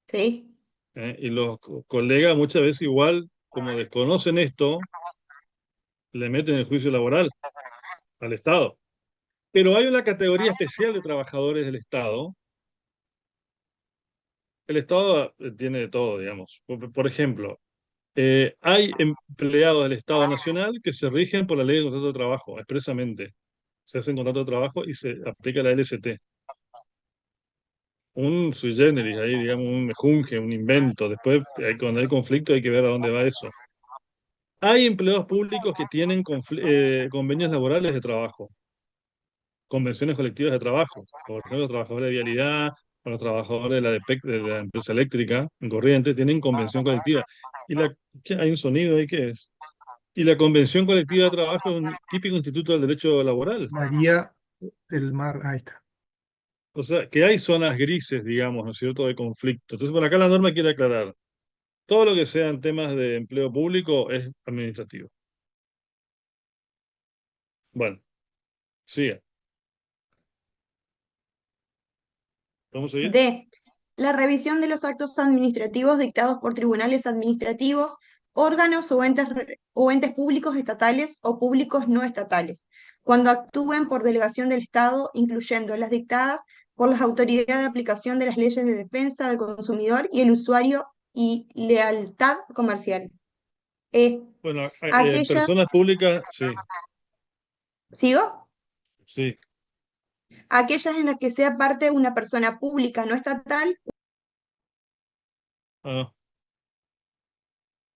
sí. Y los colegas muchas veces igual, como desconocen esto, le meten el juicio laboral al Estado. Pero hay una categoría especial de trabajadores del Estado. El Estado tiene de todo, digamos. Por ejemplo, hay empleados del Estado Nacional que se rigen por la ley de contrato de trabajo, expresamente. Se hacen contrato de trabajo y se aplica la LST. Un sui generis, ahí, digamos, un mejunje, un invento. Después, cuando hay conflicto, hay que ver a dónde va eso. Hay empleados públicos que tienen convenios laborales de trabajo, convenciones colectivas de trabajo. Por ejemplo, los trabajadores de vialidad o los trabajadores de la DPEC, de la empresa eléctrica en corriente, tienen convención colectiva. ¿Hay un sonido ahí? ¿Qué es? Y la convención colectiva de trabajo es un típico instituto del derecho laboral. María del Mar, ahí está. O sea, que hay zonas grises, digamos, ¿no es cierto?, de conflicto. Entonces, por acá la norma quiere aclarar. Todo lo que sean temas de empleo público es administrativo. Bueno, sigue. ¿Vamos a seguir? D. La revisión de los actos administrativos dictados por tribunales administrativos, órganos o entes públicos estatales o públicos no estatales, cuando actúen por delegación del Estado, incluyendo las dictadas por las autoridades de aplicación de las leyes de defensa del consumidor y el usuario y lealtad comercial. Bueno, Aquellas, personas públicas, sí, ¿sigo? sí. Aquellas en las que sea parte una persona pública no estatal. Ah,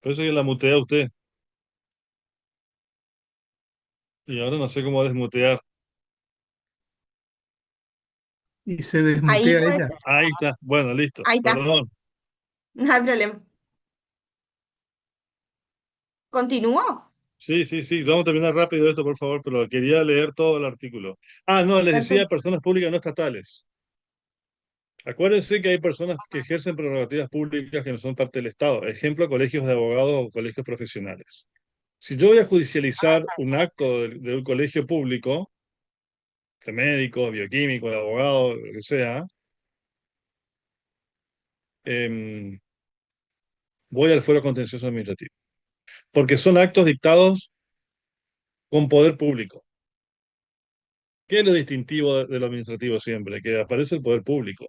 parece que la mutea usted. Y ahora no sé cómo desmutear. Y se Ahí desmutea puede ella. ser. Ahí está. Bueno, listo. Ahí está, Perdón. no hay problema. ¿Continúo? Sí, sí, sí. Vamos a terminar rápido esto, por favor, pero quería leer todo el artículo. Ah, no, les decía Perfecto. personas públicas no estatales. Acuérdense que hay personas que ejercen prerrogativas públicas que no son parte del Estado. Ejemplo, colegios de abogados o colegios profesionales. Si yo voy a judicializar un acto de un colegio público, de médico, bioquímico, de abogado, lo que sea, em, voy al fuero contencioso administrativo. Porque son actos dictados con poder público. ¿Qué es lo distintivo de lo administrativo siempre? Que aparece el poder público,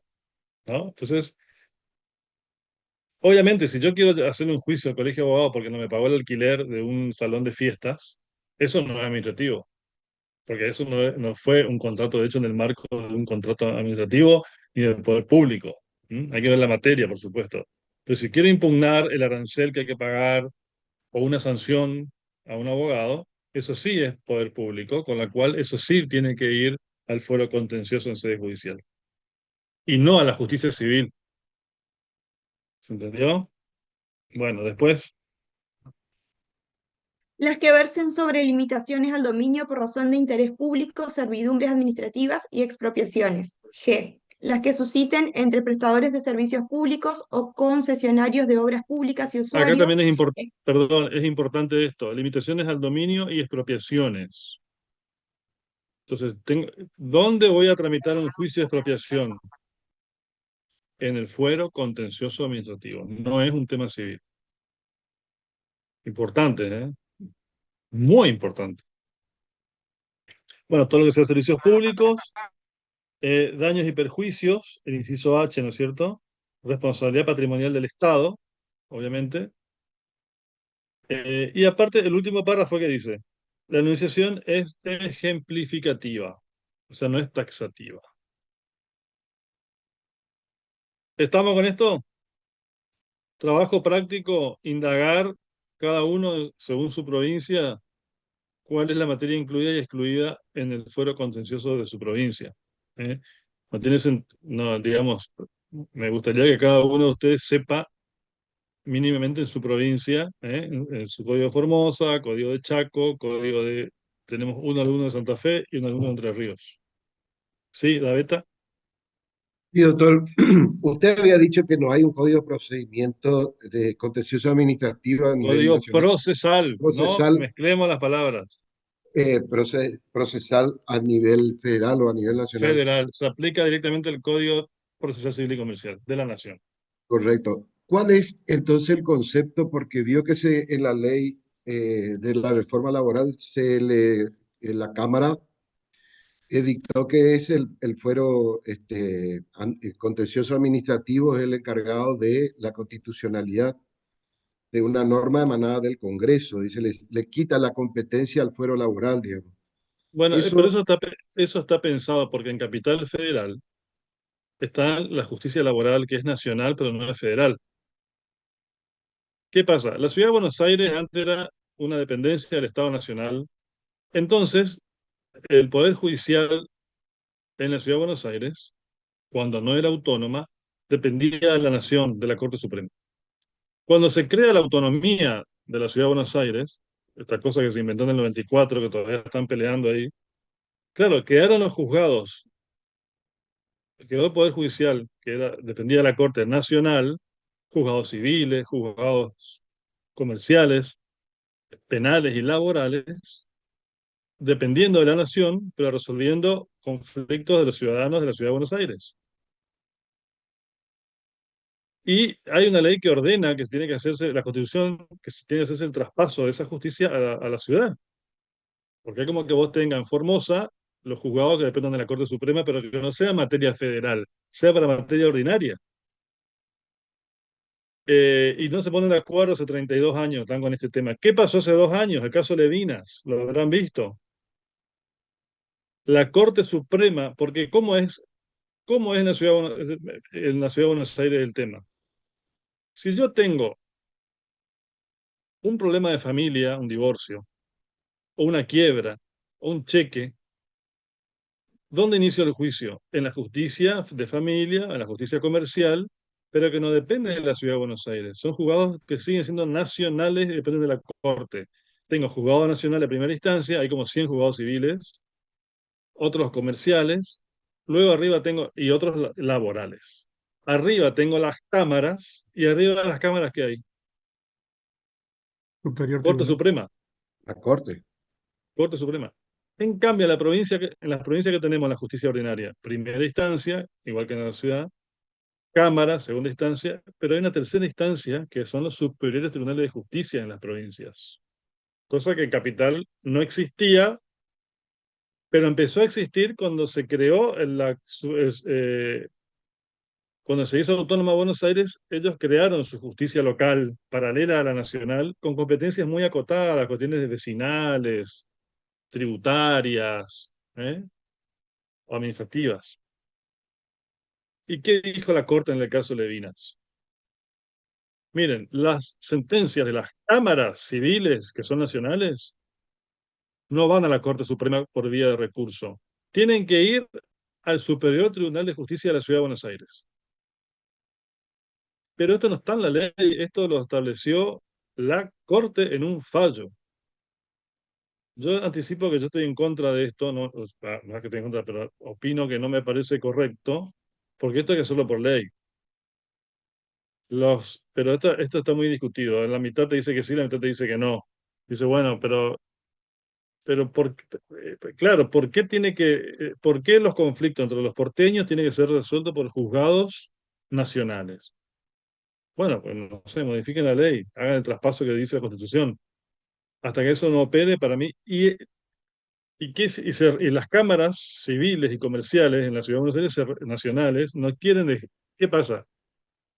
¿no? Entonces, obviamente, si yo quiero hacer un juicio al colegio de abogados porque no me pagó el alquiler de un salón de fiestas, eso no es administrativo, porque eso no fue un contrato de hecho en el marco de un contrato administrativo ni del poder público. ¿Mm? Hay que ver la materia, por supuesto. Pero si quiero impugnar el arancel que hay que pagar o una sanción a un abogado, eso sí es poder público, con la cual eso sí tiene que ir al fuero contencioso en sede judicial y no a la justicia civil. ¿Se entendió? Bueno, después, Las que versen sobre limitaciones al dominio por razón de interés público, servidumbres administrativas y expropiaciones. G. Las que susciten entre prestadores de servicios públicos o concesionarios de obras públicas y acá usuarios. también perdón, es importante esto, limitaciones al dominio y expropiaciones. Entonces, ¿dónde voy a tramitar un juicio de expropiación? En el fuero contencioso administrativo. No es un tema civil. Importante, ¿eh? Muy importante. Bueno, todo lo que sea servicios públicos, daños y perjuicios, el inciso H, ¿no es cierto? Responsabilidad patrimonial del Estado, obviamente. Y aparte, el último párrafo que dice, la enunciación es ejemplificativa, o sea, no es taxativa. ¿Estamos con esto? Trabajo práctico, indagar cada uno según su provincia cuál es la materia incluida y excluida en el fuero contencioso de su provincia. ¿Eh? No tiene no, digamos, me gustaría que cada uno de ustedes sepa mínimamente en su provincia, en su código de Formosa, código de Chaco, código de... Tenemos un alumno de Santa Fe y un alumno de Entre Ríos. ¿Sí, la beta? Sí, doctor, usted había dicho que no hay un código de procedimiento de contencioso administrativo a nivel Código nacional, procesal, no procesal, mezclemos las palabras. procesal a nivel federal o a nivel nacional. Federal, se aplica directamente el Código Procesal Civil y Comercial de la Nación. Correcto. ¿Cuál es entonces el concepto? Porque vio que en la ley de la reforma laboral la Cámara dictó que es el fuero contencioso administrativo, es el encargado de la constitucionalidad de una norma emanada del Congreso. Dice, le quita la competencia al fuero laboral, digamos. Bueno, pero Eso, eso está pensado porque en Capital Federal está la justicia laboral que es nacional, pero no es federal. ¿Qué pasa? La ciudad de Buenos Aires antes era una dependencia del Estado Nacional. Entonces, el Poder Judicial en la ciudad de Buenos Aires, cuando no era autónoma, dependía de la Nación, de la Corte Suprema. Cuando se crea la autonomía de la ciudad de Buenos Aires, esta cosa que se inventó en el 94, que todavía están peleando ahí, claro, quedaron los juzgados, quedó el Poder Judicial, dependía de la Corte Nacional, juzgados civiles, juzgados comerciales, penales y laborales, dependiendo de la nación, pero resolviendo conflictos de los ciudadanos de la ciudad de Buenos Aires. Y hay una ley que ordena que se tiene que hacerse, la Constitución, que se tiene que hacerse el traspaso de esa justicia a la ciudad. Porque es como que vos tengas en Formosa los juzgados que dependan de la Corte Suprema, pero que no sea materia federal, sea para materia ordinaria. Y no se ponen de acuerdo hace 32 años, están con este tema. ¿Qué pasó hace 2 años? El caso Levinas, lo habrán visto. La Corte Suprema, porque ¿cómo es en la ciudad de Buenos Aires el tema? Si yo tengo un problema de familia, un divorcio, o una quiebra, o un cheque, ¿dónde inicio el juicio? En la justicia de familia, en la justicia comercial, pero que no depende de la ciudad de Buenos Aires. Son juzgados que siguen siendo nacionales y dependen de la Corte. Tengo juzgado nacional de primera instancia, hay como 100 juzgados civiles, otros comerciales, luego arriba tengo, y otros laborales. Arriba tengo las cámaras, y arriba de las cámaras que hay. Superior Corte Tribunal. Suprema, la Corte. Corte Suprema. En cambio, en las provincias que tenemos la justicia ordinaria, primera instancia, igual que en la ciudad, Cámara, segunda instancia, pero hay una tercera instancia que son los superiores tribunales de justicia en las provincias. Cosa que en Capital no existía, pero empezó a existir cuando se creó cuando se hizo autónoma Buenos Aires, ellos crearon su justicia local paralela a la nacional con competencias muy acotadas, cuestiones vecinales, tributarias, o administrativas. ¿Y qué dijo la Corte en el caso Levinas? Miren, las sentencias de las cámaras civiles que son nacionales no van a la Corte Suprema por vía de recurso. Tienen que ir al Superior Tribunal de Justicia de la Ciudad de Buenos Aires. Pero esto no está en la ley, esto lo estableció la Corte en un fallo. Yo anticipo que yo estoy en contra de esto, no, no es que estoy en contra, pero opino que no me parece correcto, porque esto hay que hacerlo por ley. Pero esto está muy discutido. La mitad te dice que sí, la mitad te dice que no. Dice, bueno, claro, ¿por qué los conflictos entre los porteños tienen que ser resueltos por juzgados nacionales? Bueno, pues no sé, modifiquen la ley, hagan el traspaso que dice la Constitución. Hasta que eso no opere, para mí, y las cámaras civiles y comerciales en la Ciudad de Buenos Aires nacionales no quieren ¿qué pasa?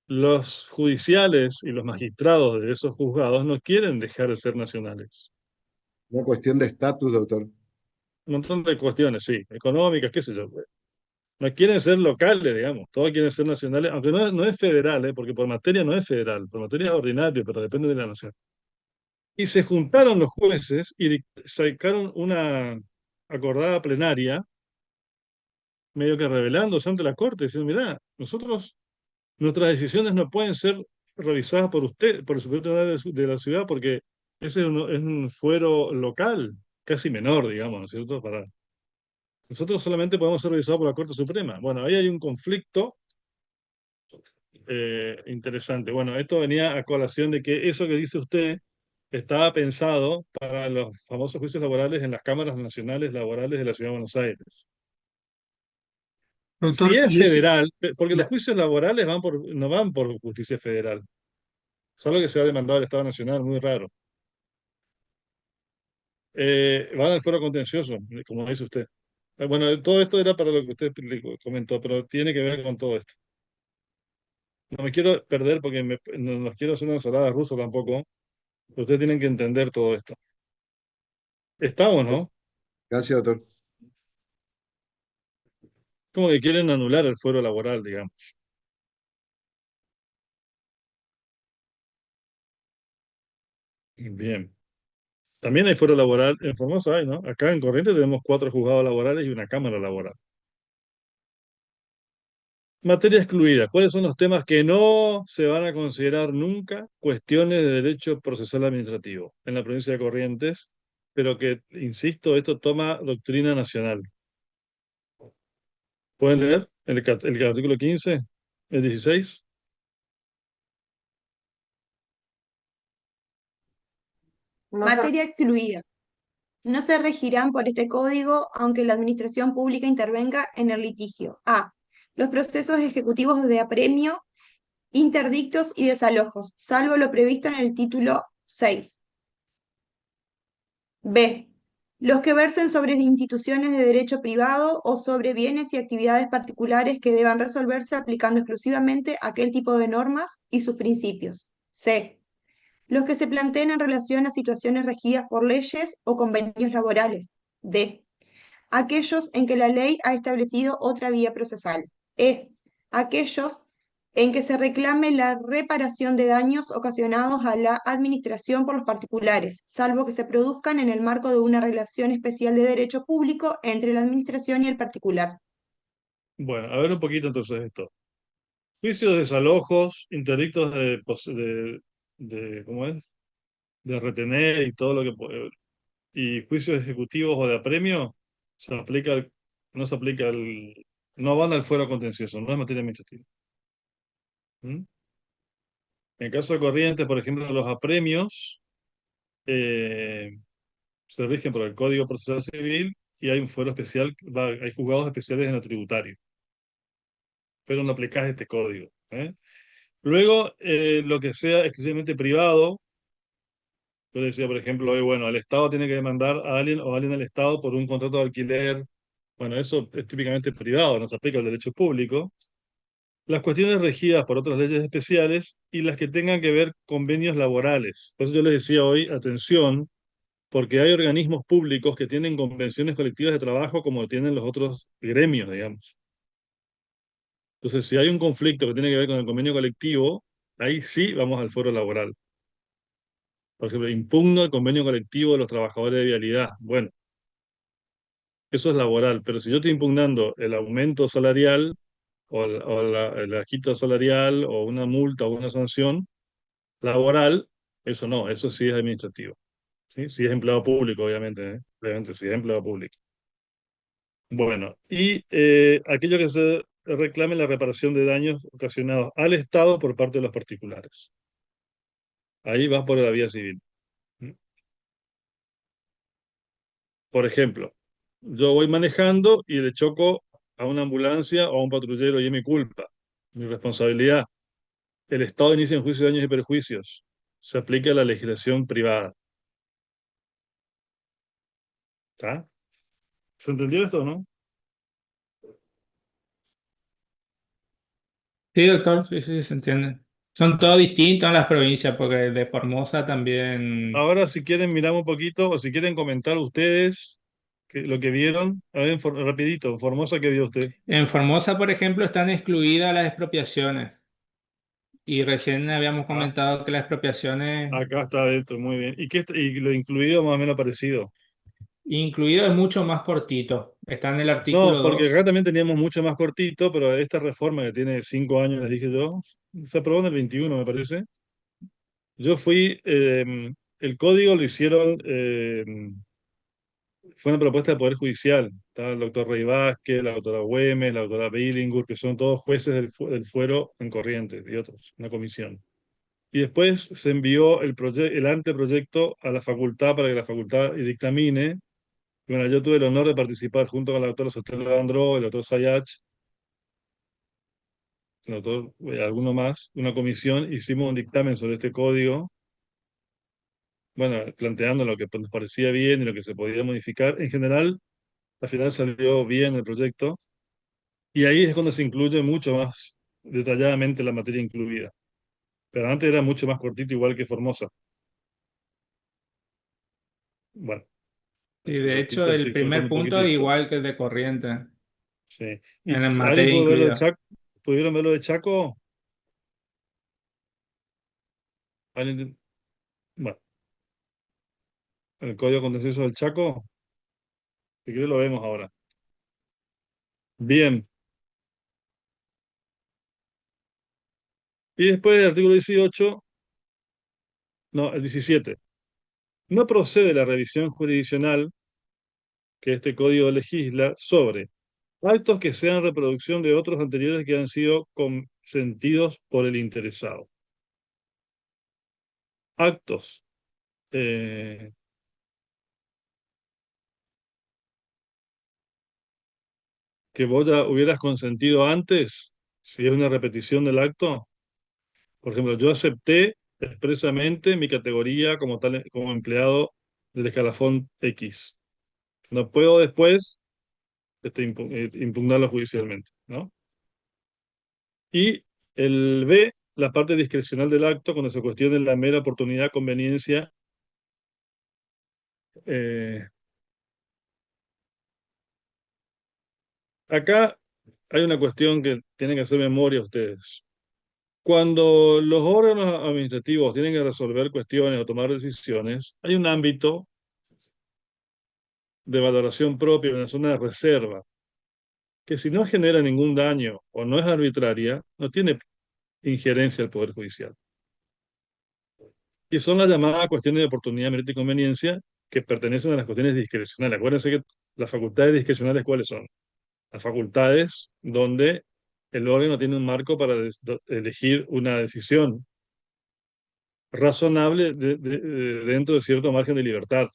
Los judiciales y los magistrados de esos juzgados no quieren dejar de ser nacionales. Una cuestión de estatus, doctor. Un montón de cuestiones, sí, económicas, qué sé yo. No quieren ser locales, digamos, todos quieren ser nacionales, aunque no es federal, porque por materia no es federal, por materia es ordinario, pero depende de la nación. Y se juntaron los jueces y sacaron una acordada plenaria, medio que rebelándose ante la Corte, diciendo, mirá, nuestras decisiones no pueden ser revisadas por usted, por el Superior Tribunal de la ciudad, porque ese es un fuero local, casi menor, digamos, ¿no es cierto? Nosotros solamente podemos ser revisados por la Corte Suprema. Bueno, ahí hay un conflicto interesante. Bueno, esto venía a colación de que eso que dice usted estaba pensado para los famosos juicios laborales en las cámaras nacionales laborales de la Ciudad de Buenos Aires. Si Doctor, es y ese, federal, porque los la- juicios laborales no van por justicia federal, solo que se ha demandado al Estado Nacional, muy raro. Van al fuero contencioso, como dice usted. Bueno, todo esto era para lo que usted le comentó, pero tiene que ver con todo esto. No me quiero perder porque no quiero hacer una ensalada rusa tampoco. Ustedes tienen que entender todo esto. Estamos, ¿no? Gracias, doctor. Como que quieren anular el fuero laboral, digamos. Bien. También hay fuero laboral, en Formosa hay, ¿no? Acá en Corrientes tenemos 4 juzgados laborales y una cámara laboral. Materia excluida. ¿Cuáles son los temas que no se van a considerar nunca cuestiones de derecho procesal administrativo en la provincia de Corrientes? Pero que, insisto, esto toma doctrina nacional. ¿Pueden leer el artículo 15, el 16? No se Materia excluida. No se regirán por este código aunque la administración pública intervenga en el litigio. A. Los procesos ejecutivos de apremio, interdictos y desalojos, salvo lo previsto en el título 6. B. Los que versen sobre instituciones de derecho privado o sobre bienes y actividades particulares que deban resolverse aplicando exclusivamente aquel tipo de normas y sus principios. C. Los que se planteen en relación a situaciones regidas por leyes o convenios laborales. D. Aquellos en que la ley ha establecido otra vía procesal. E. Aquellos en que se reclame la reparación de daños ocasionados a la administración por los particulares, salvo que se produzcan en el marco de una relación especial de derecho público entre la administración y el particular. Bueno, a ver un poquito entonces esto. Juicios de desalojos, interdictos ¿cómo es? De retener y todo lo que y juicios ejecutivos o de apremio no se aplica no van al fuero contencioso, no es materia administrativa. ¿Mm? En caso de Corrientes, por ejemplo, los apremios eh, se rigen por el Código Procesal Civil y hay un fuero especial, hay juzgados especiales en lo tributario, pero no aplicás este código. Luego, lo que sea exclusivamente privado, yo decía, por ejemplo, hoy, bueno, el Estado tiene que demandar a alguien o alguien al Estado por un contrato de alquiler. Bueno, eso es típicamente privado, no se aplica al derecho público. Las cuestiones regidas por otras leyes especiales y las que tengan que ver convenios laborales. Por eso yo les decía hoy, atención, porque hay organismos públicos que tienen convenciones colectivas de trabajo como tienen los otros gremios, digamos. Entonces, si hay un conflicto que tiene que ver con el convenio colectivo, ahí sí vamos al foro laboral. Por ejemplo, impugno el convenio colectivo de los trabajadores de vialidad. Bueno, eso es laboral, pero si yo estoy impugnando el aumento salarial la quita salarial o una multa o una sanción laboral, eso no, eso sí es administrativo. ¿Sí? Si es empleado público, obviamente, ¿eh? Obviamente, si es empleado público. Bueno, y aquello que se reclame la reparación de daños ocasionados al Estado por parte de los particulares. Ahí vas por la vía civil. ¿Mm? Por ejemplo, yo voy manejando y le choco a una ambulancia o a un patrullero y es mi culpa, mi responsabilidad. El Estado inicia un juicio de daños y perjuicios. Se aplica la legislación privada. ¿Está? ¿Se entendió esto o no? Sí, doctor, sí, sí, se entiende. Son todos distintos en las provincias, porque de Formosa también. Ahora, si quieren, miramos un poquito, o si quieren comentar ustedes lo que vieron. A ver, rapidito, Formosa, ¿qué vio usted? En Formosa, por ejemplo, están excluidas las expropiaciones. Y recién habíamos Ah, comentado que las expropiaciones, acá está adentro, muy bien. ¿Y lo incluido más o menos parecido? incluido, es mucho más cortito. Está en el No, artículo porque 2. acá también teníamos mucho más cortito, pero esta reforma que tiene 5 años, les dije yo, se aprobó en el 21, me parece. Yo fui, el código lo hicieron, fue una propuesta del Poder Judicial. Estaba el doctor Rey Vázquez, la doctora Güemes, la doctora Billingur, que son todos jueces del fuero en Corrientes y otros, una comisión. Y después se envió el anteproyecto a la facultad para que la facultad dictamine. Y bueno, yo tuve el honor de participar junto con la doctora Sotelo Andró, el doctor Sayach, el doctor, alguno más, una comisión, hicimos un dictamen sobre este código, bueno, planteando lo que nos parecía bien y lo que se podía modificar. En general, al final salió bien el proyecto, y ahí es cuando se incluye mucho más detalladamente la materia incluida. Pero antes era mucho más cortito, igual que Formosa. Bueno, Y hace de hecho, ratito el estoy contando primer un poquito punto de es historia. igual que el de corriente, Sí. en la ¿Alguien materia pudo ver lo de incluida. Chaco? ¿Pudieron ver lo de Chaco? ¿Alguien? Bueno, el Código Contencioso del Chaco, si quiere lo vemos ahora. Bien. Y después del artículo 18, no, el 17. No procede la revisión jurisdiccional que este código legisla sobre actos que sean reproducción de otros anteriores que han sido consentidos por el interesado. Actos eh, que vos ya hubieras consentido antes, si es una repetición del acto. Por ejemplo, yo acepté expresamente mi categoría como tal, como empleado del escalafón X. No puedo después impugnarlo judicialmente, ¿no? Y el B, la parte discrecional del acto, cuando se cuestione la mera oportunidad, conveniencia. eh, Acá hay una cuestión que tienen que hacer memoria ustedes. Cuando los órganos administrativos tienen que resolver cuestiones o tomar decisiones, hay un ámbito de valoración propia, una zona de reserva, que si no genera ningún daño o no es arbitraria, no tiene injerencia al Poder Judicial. Y son las llamadas cuestiones de oportunidad, mérito y conveniencia, que pertenecen a las cuestiones discrecionales. Acuérdense que las facultades discrecionales, ¿cuáles son? Las facultades donde el órgano tiene un marco para elegir una decisión razonable dentro de cierto margen de libertad.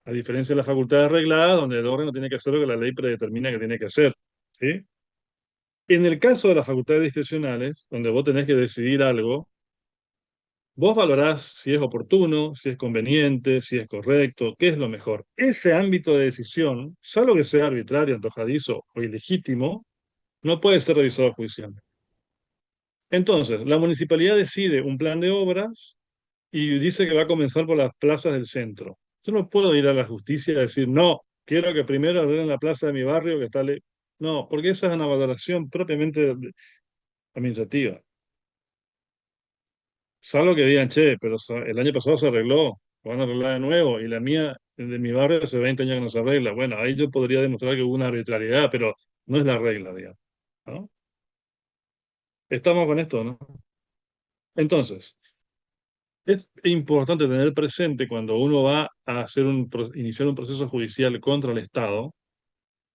A diferencia de las facultades regladas, donde el órgano tiene que hacer lo que la ley predetermina que tiene que hacer. ¿Sí? En el caso de las facultades discrecionales, donde vos tenés que decidir algo, vos valorás si es oportuno, si es conveniente, si es correcto, qué es lo mejor. Ese ámbito de decisión, salvo que sea arbitrario, antojadizo o ilegítimo, no puede ser revisado judicialmente. Entonces, la municipalidad decide un plan de obras y dice que va a comenzar por las plazas del centro. Yo no puedo ir a la justicia y decir, no, quiero que primero arreglen la plaza de mi barrio que está... No, porque esa es una valoración propiamente administrativa. Salvo que digan, che, pero el año pasado se arregló, lo van a arreglar de nuevo, y la mía, de mi barrio, hace 20 años que no se arregla. Bueno, ahí yo podría demostrar que hubo una arbitrariedad, pero no es la regla, digamos. ¿No? Estamos con esto, ¿no? Entonces, es importante tener presente cuando uno va a iniciar un proceso judicial contra el Estado,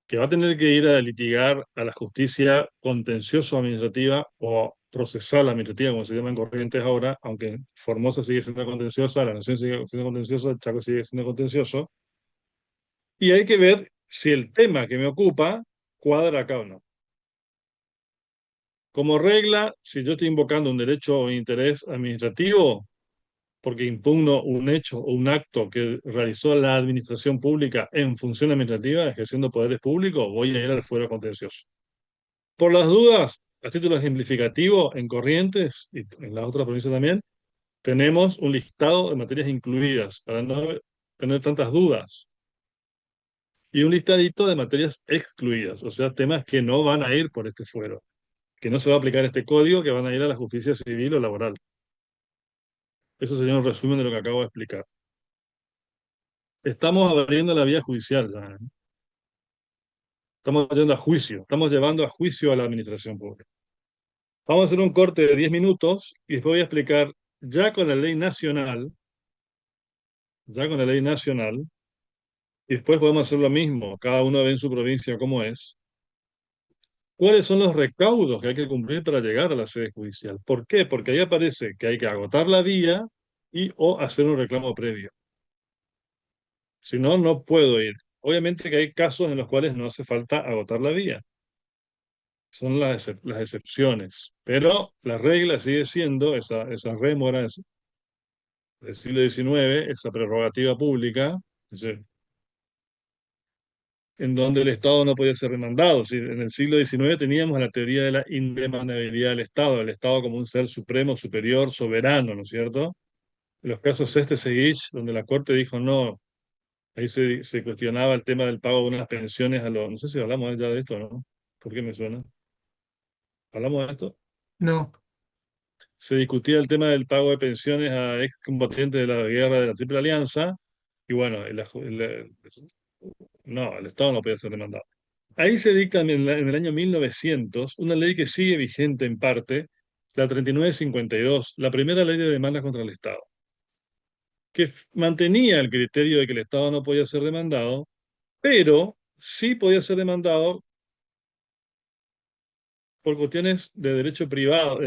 que va a tener que ir a litigar a la justicia contencioso-administrativa o procesal administrativa, como se llama en Corrientes ahora, aunque Formosa sigue siendo contenciosa, La Nación sigue siendo contenciosa, Chaco sigue siendo contencioso, y hay que ver si el tema que me ocupa cuadra acá o no. Como regla, si yo estoy invocando un derecho o interés administrativo, porque impugno un hecho o un acto que realizó la administración pública en función administrativa, ejerciendo poderes públicos, voy a ir al fuero contencioso. Por las dudas, a título ejemplificativo, en Corrientes y en las otras provincias también, tenemos un listado de materias incluidas para no tener tantas dudas. Y un listadito de materias excluidas, o sea, temas que no van a ir por este fuero. que no se va a aplicar este código, que van a ir a la justicia civil o laboral. Eso sería un resumen de lo que acabo de explicar. Estamos abriendo la vía judicial ya, ¿eh? Estamos yendo a juicio, estamos llevando a juicio a la administración pública. Vamos a hacer un corte de 10 minutos y después voy a explicar, ya con la ley nacional, y después podemos hacer lo mismo, cada uno ve en su provincia cómo es, cuáles son los recaudos que hay que cumplir para llegar a la sede judicial. ¿Por qué? Porque ahí aparece que hay que agotar la vía y o hacer un reclamo previo. Si no, no puedo ir. Obviamente que hay casos en los cuales no hace falta agotar la vía. Son las excepciones. Pero la regla sigue siendo esa rémora del siglo XIX, esa prerrogativa pública, es decir, en donde el Estado no podía ser demandado. Es decir, en el siglo XIX teníamos la teoría de la indemandabilidad del Estado, el Estado como un ser supremo, superior, soberano, ¿no es cierto? En los casos Seguich, donde la Corte dijo no, ahí se cuestionaba el tema del pago de unas pensiones a los... No sé si hablamos ya de esto, ¿no? ¿Por qué me suena? ¿Hablamos de esto? No, Se discutía el tema del pago de pensiones a excombatientes de la guerra de la Triple Alianza, y bueno, no, el Estado no podía ser demandado. Ahí se dicta en el año 1900 una ley que sigue vigente en parte, la 3952, la primera ley de demanda contra el Estado, que mantenía el criterio de que el Estado no podía ser demandado, pero sí podía ser demandado por cuestiones de derecho privado.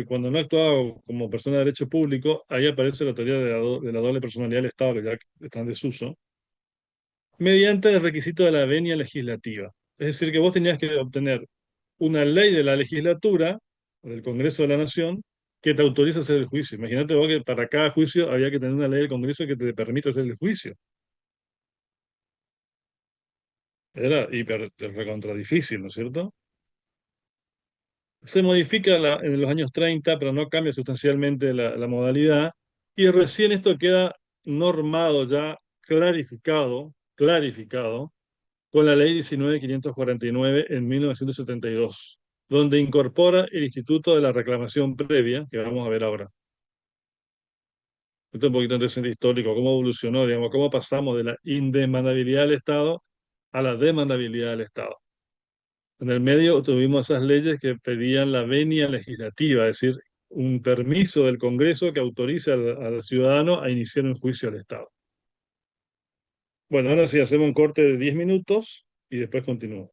Cuando no actuaba como persona de derecho público, ahí aparece la teoría de la doble personalidad del Estado, que ya está en desuso, mediante el requisito de la venia legislativa. Es decir, que vos tenías que obtener una ley de la legislatura, o del Congreso de la Nación, que te autoriza a hacer el juicio. Imagínate vos que para cada juicio había que tener una ley del Congreso que te permita hacer el juicio. Era hiper recontra difícil, ¿no es cierto? Se modifica en los años 30, pero no cambia sustancialmente la modalidad, y recién esto queda normado ya, clarificado, con la ley 19.549 en 1972, donde incorpora el instituto de la reclamación previa, que vamos a ver ahora. Esto es un poquito de antecedente histórico, cómo evolucionó, digamos, cómo pasamos de la indemandabilidad del Estado a la demandabilidad del Estado. En el medio tuvimos esas leyes que pedían la venia legislativa, es decir, un permiso del Congreso que autorice al ciudadano a iniciar un juicio al Estado. Bueno, ahora sí hacemos un corte de 10 minutos y después continuamos.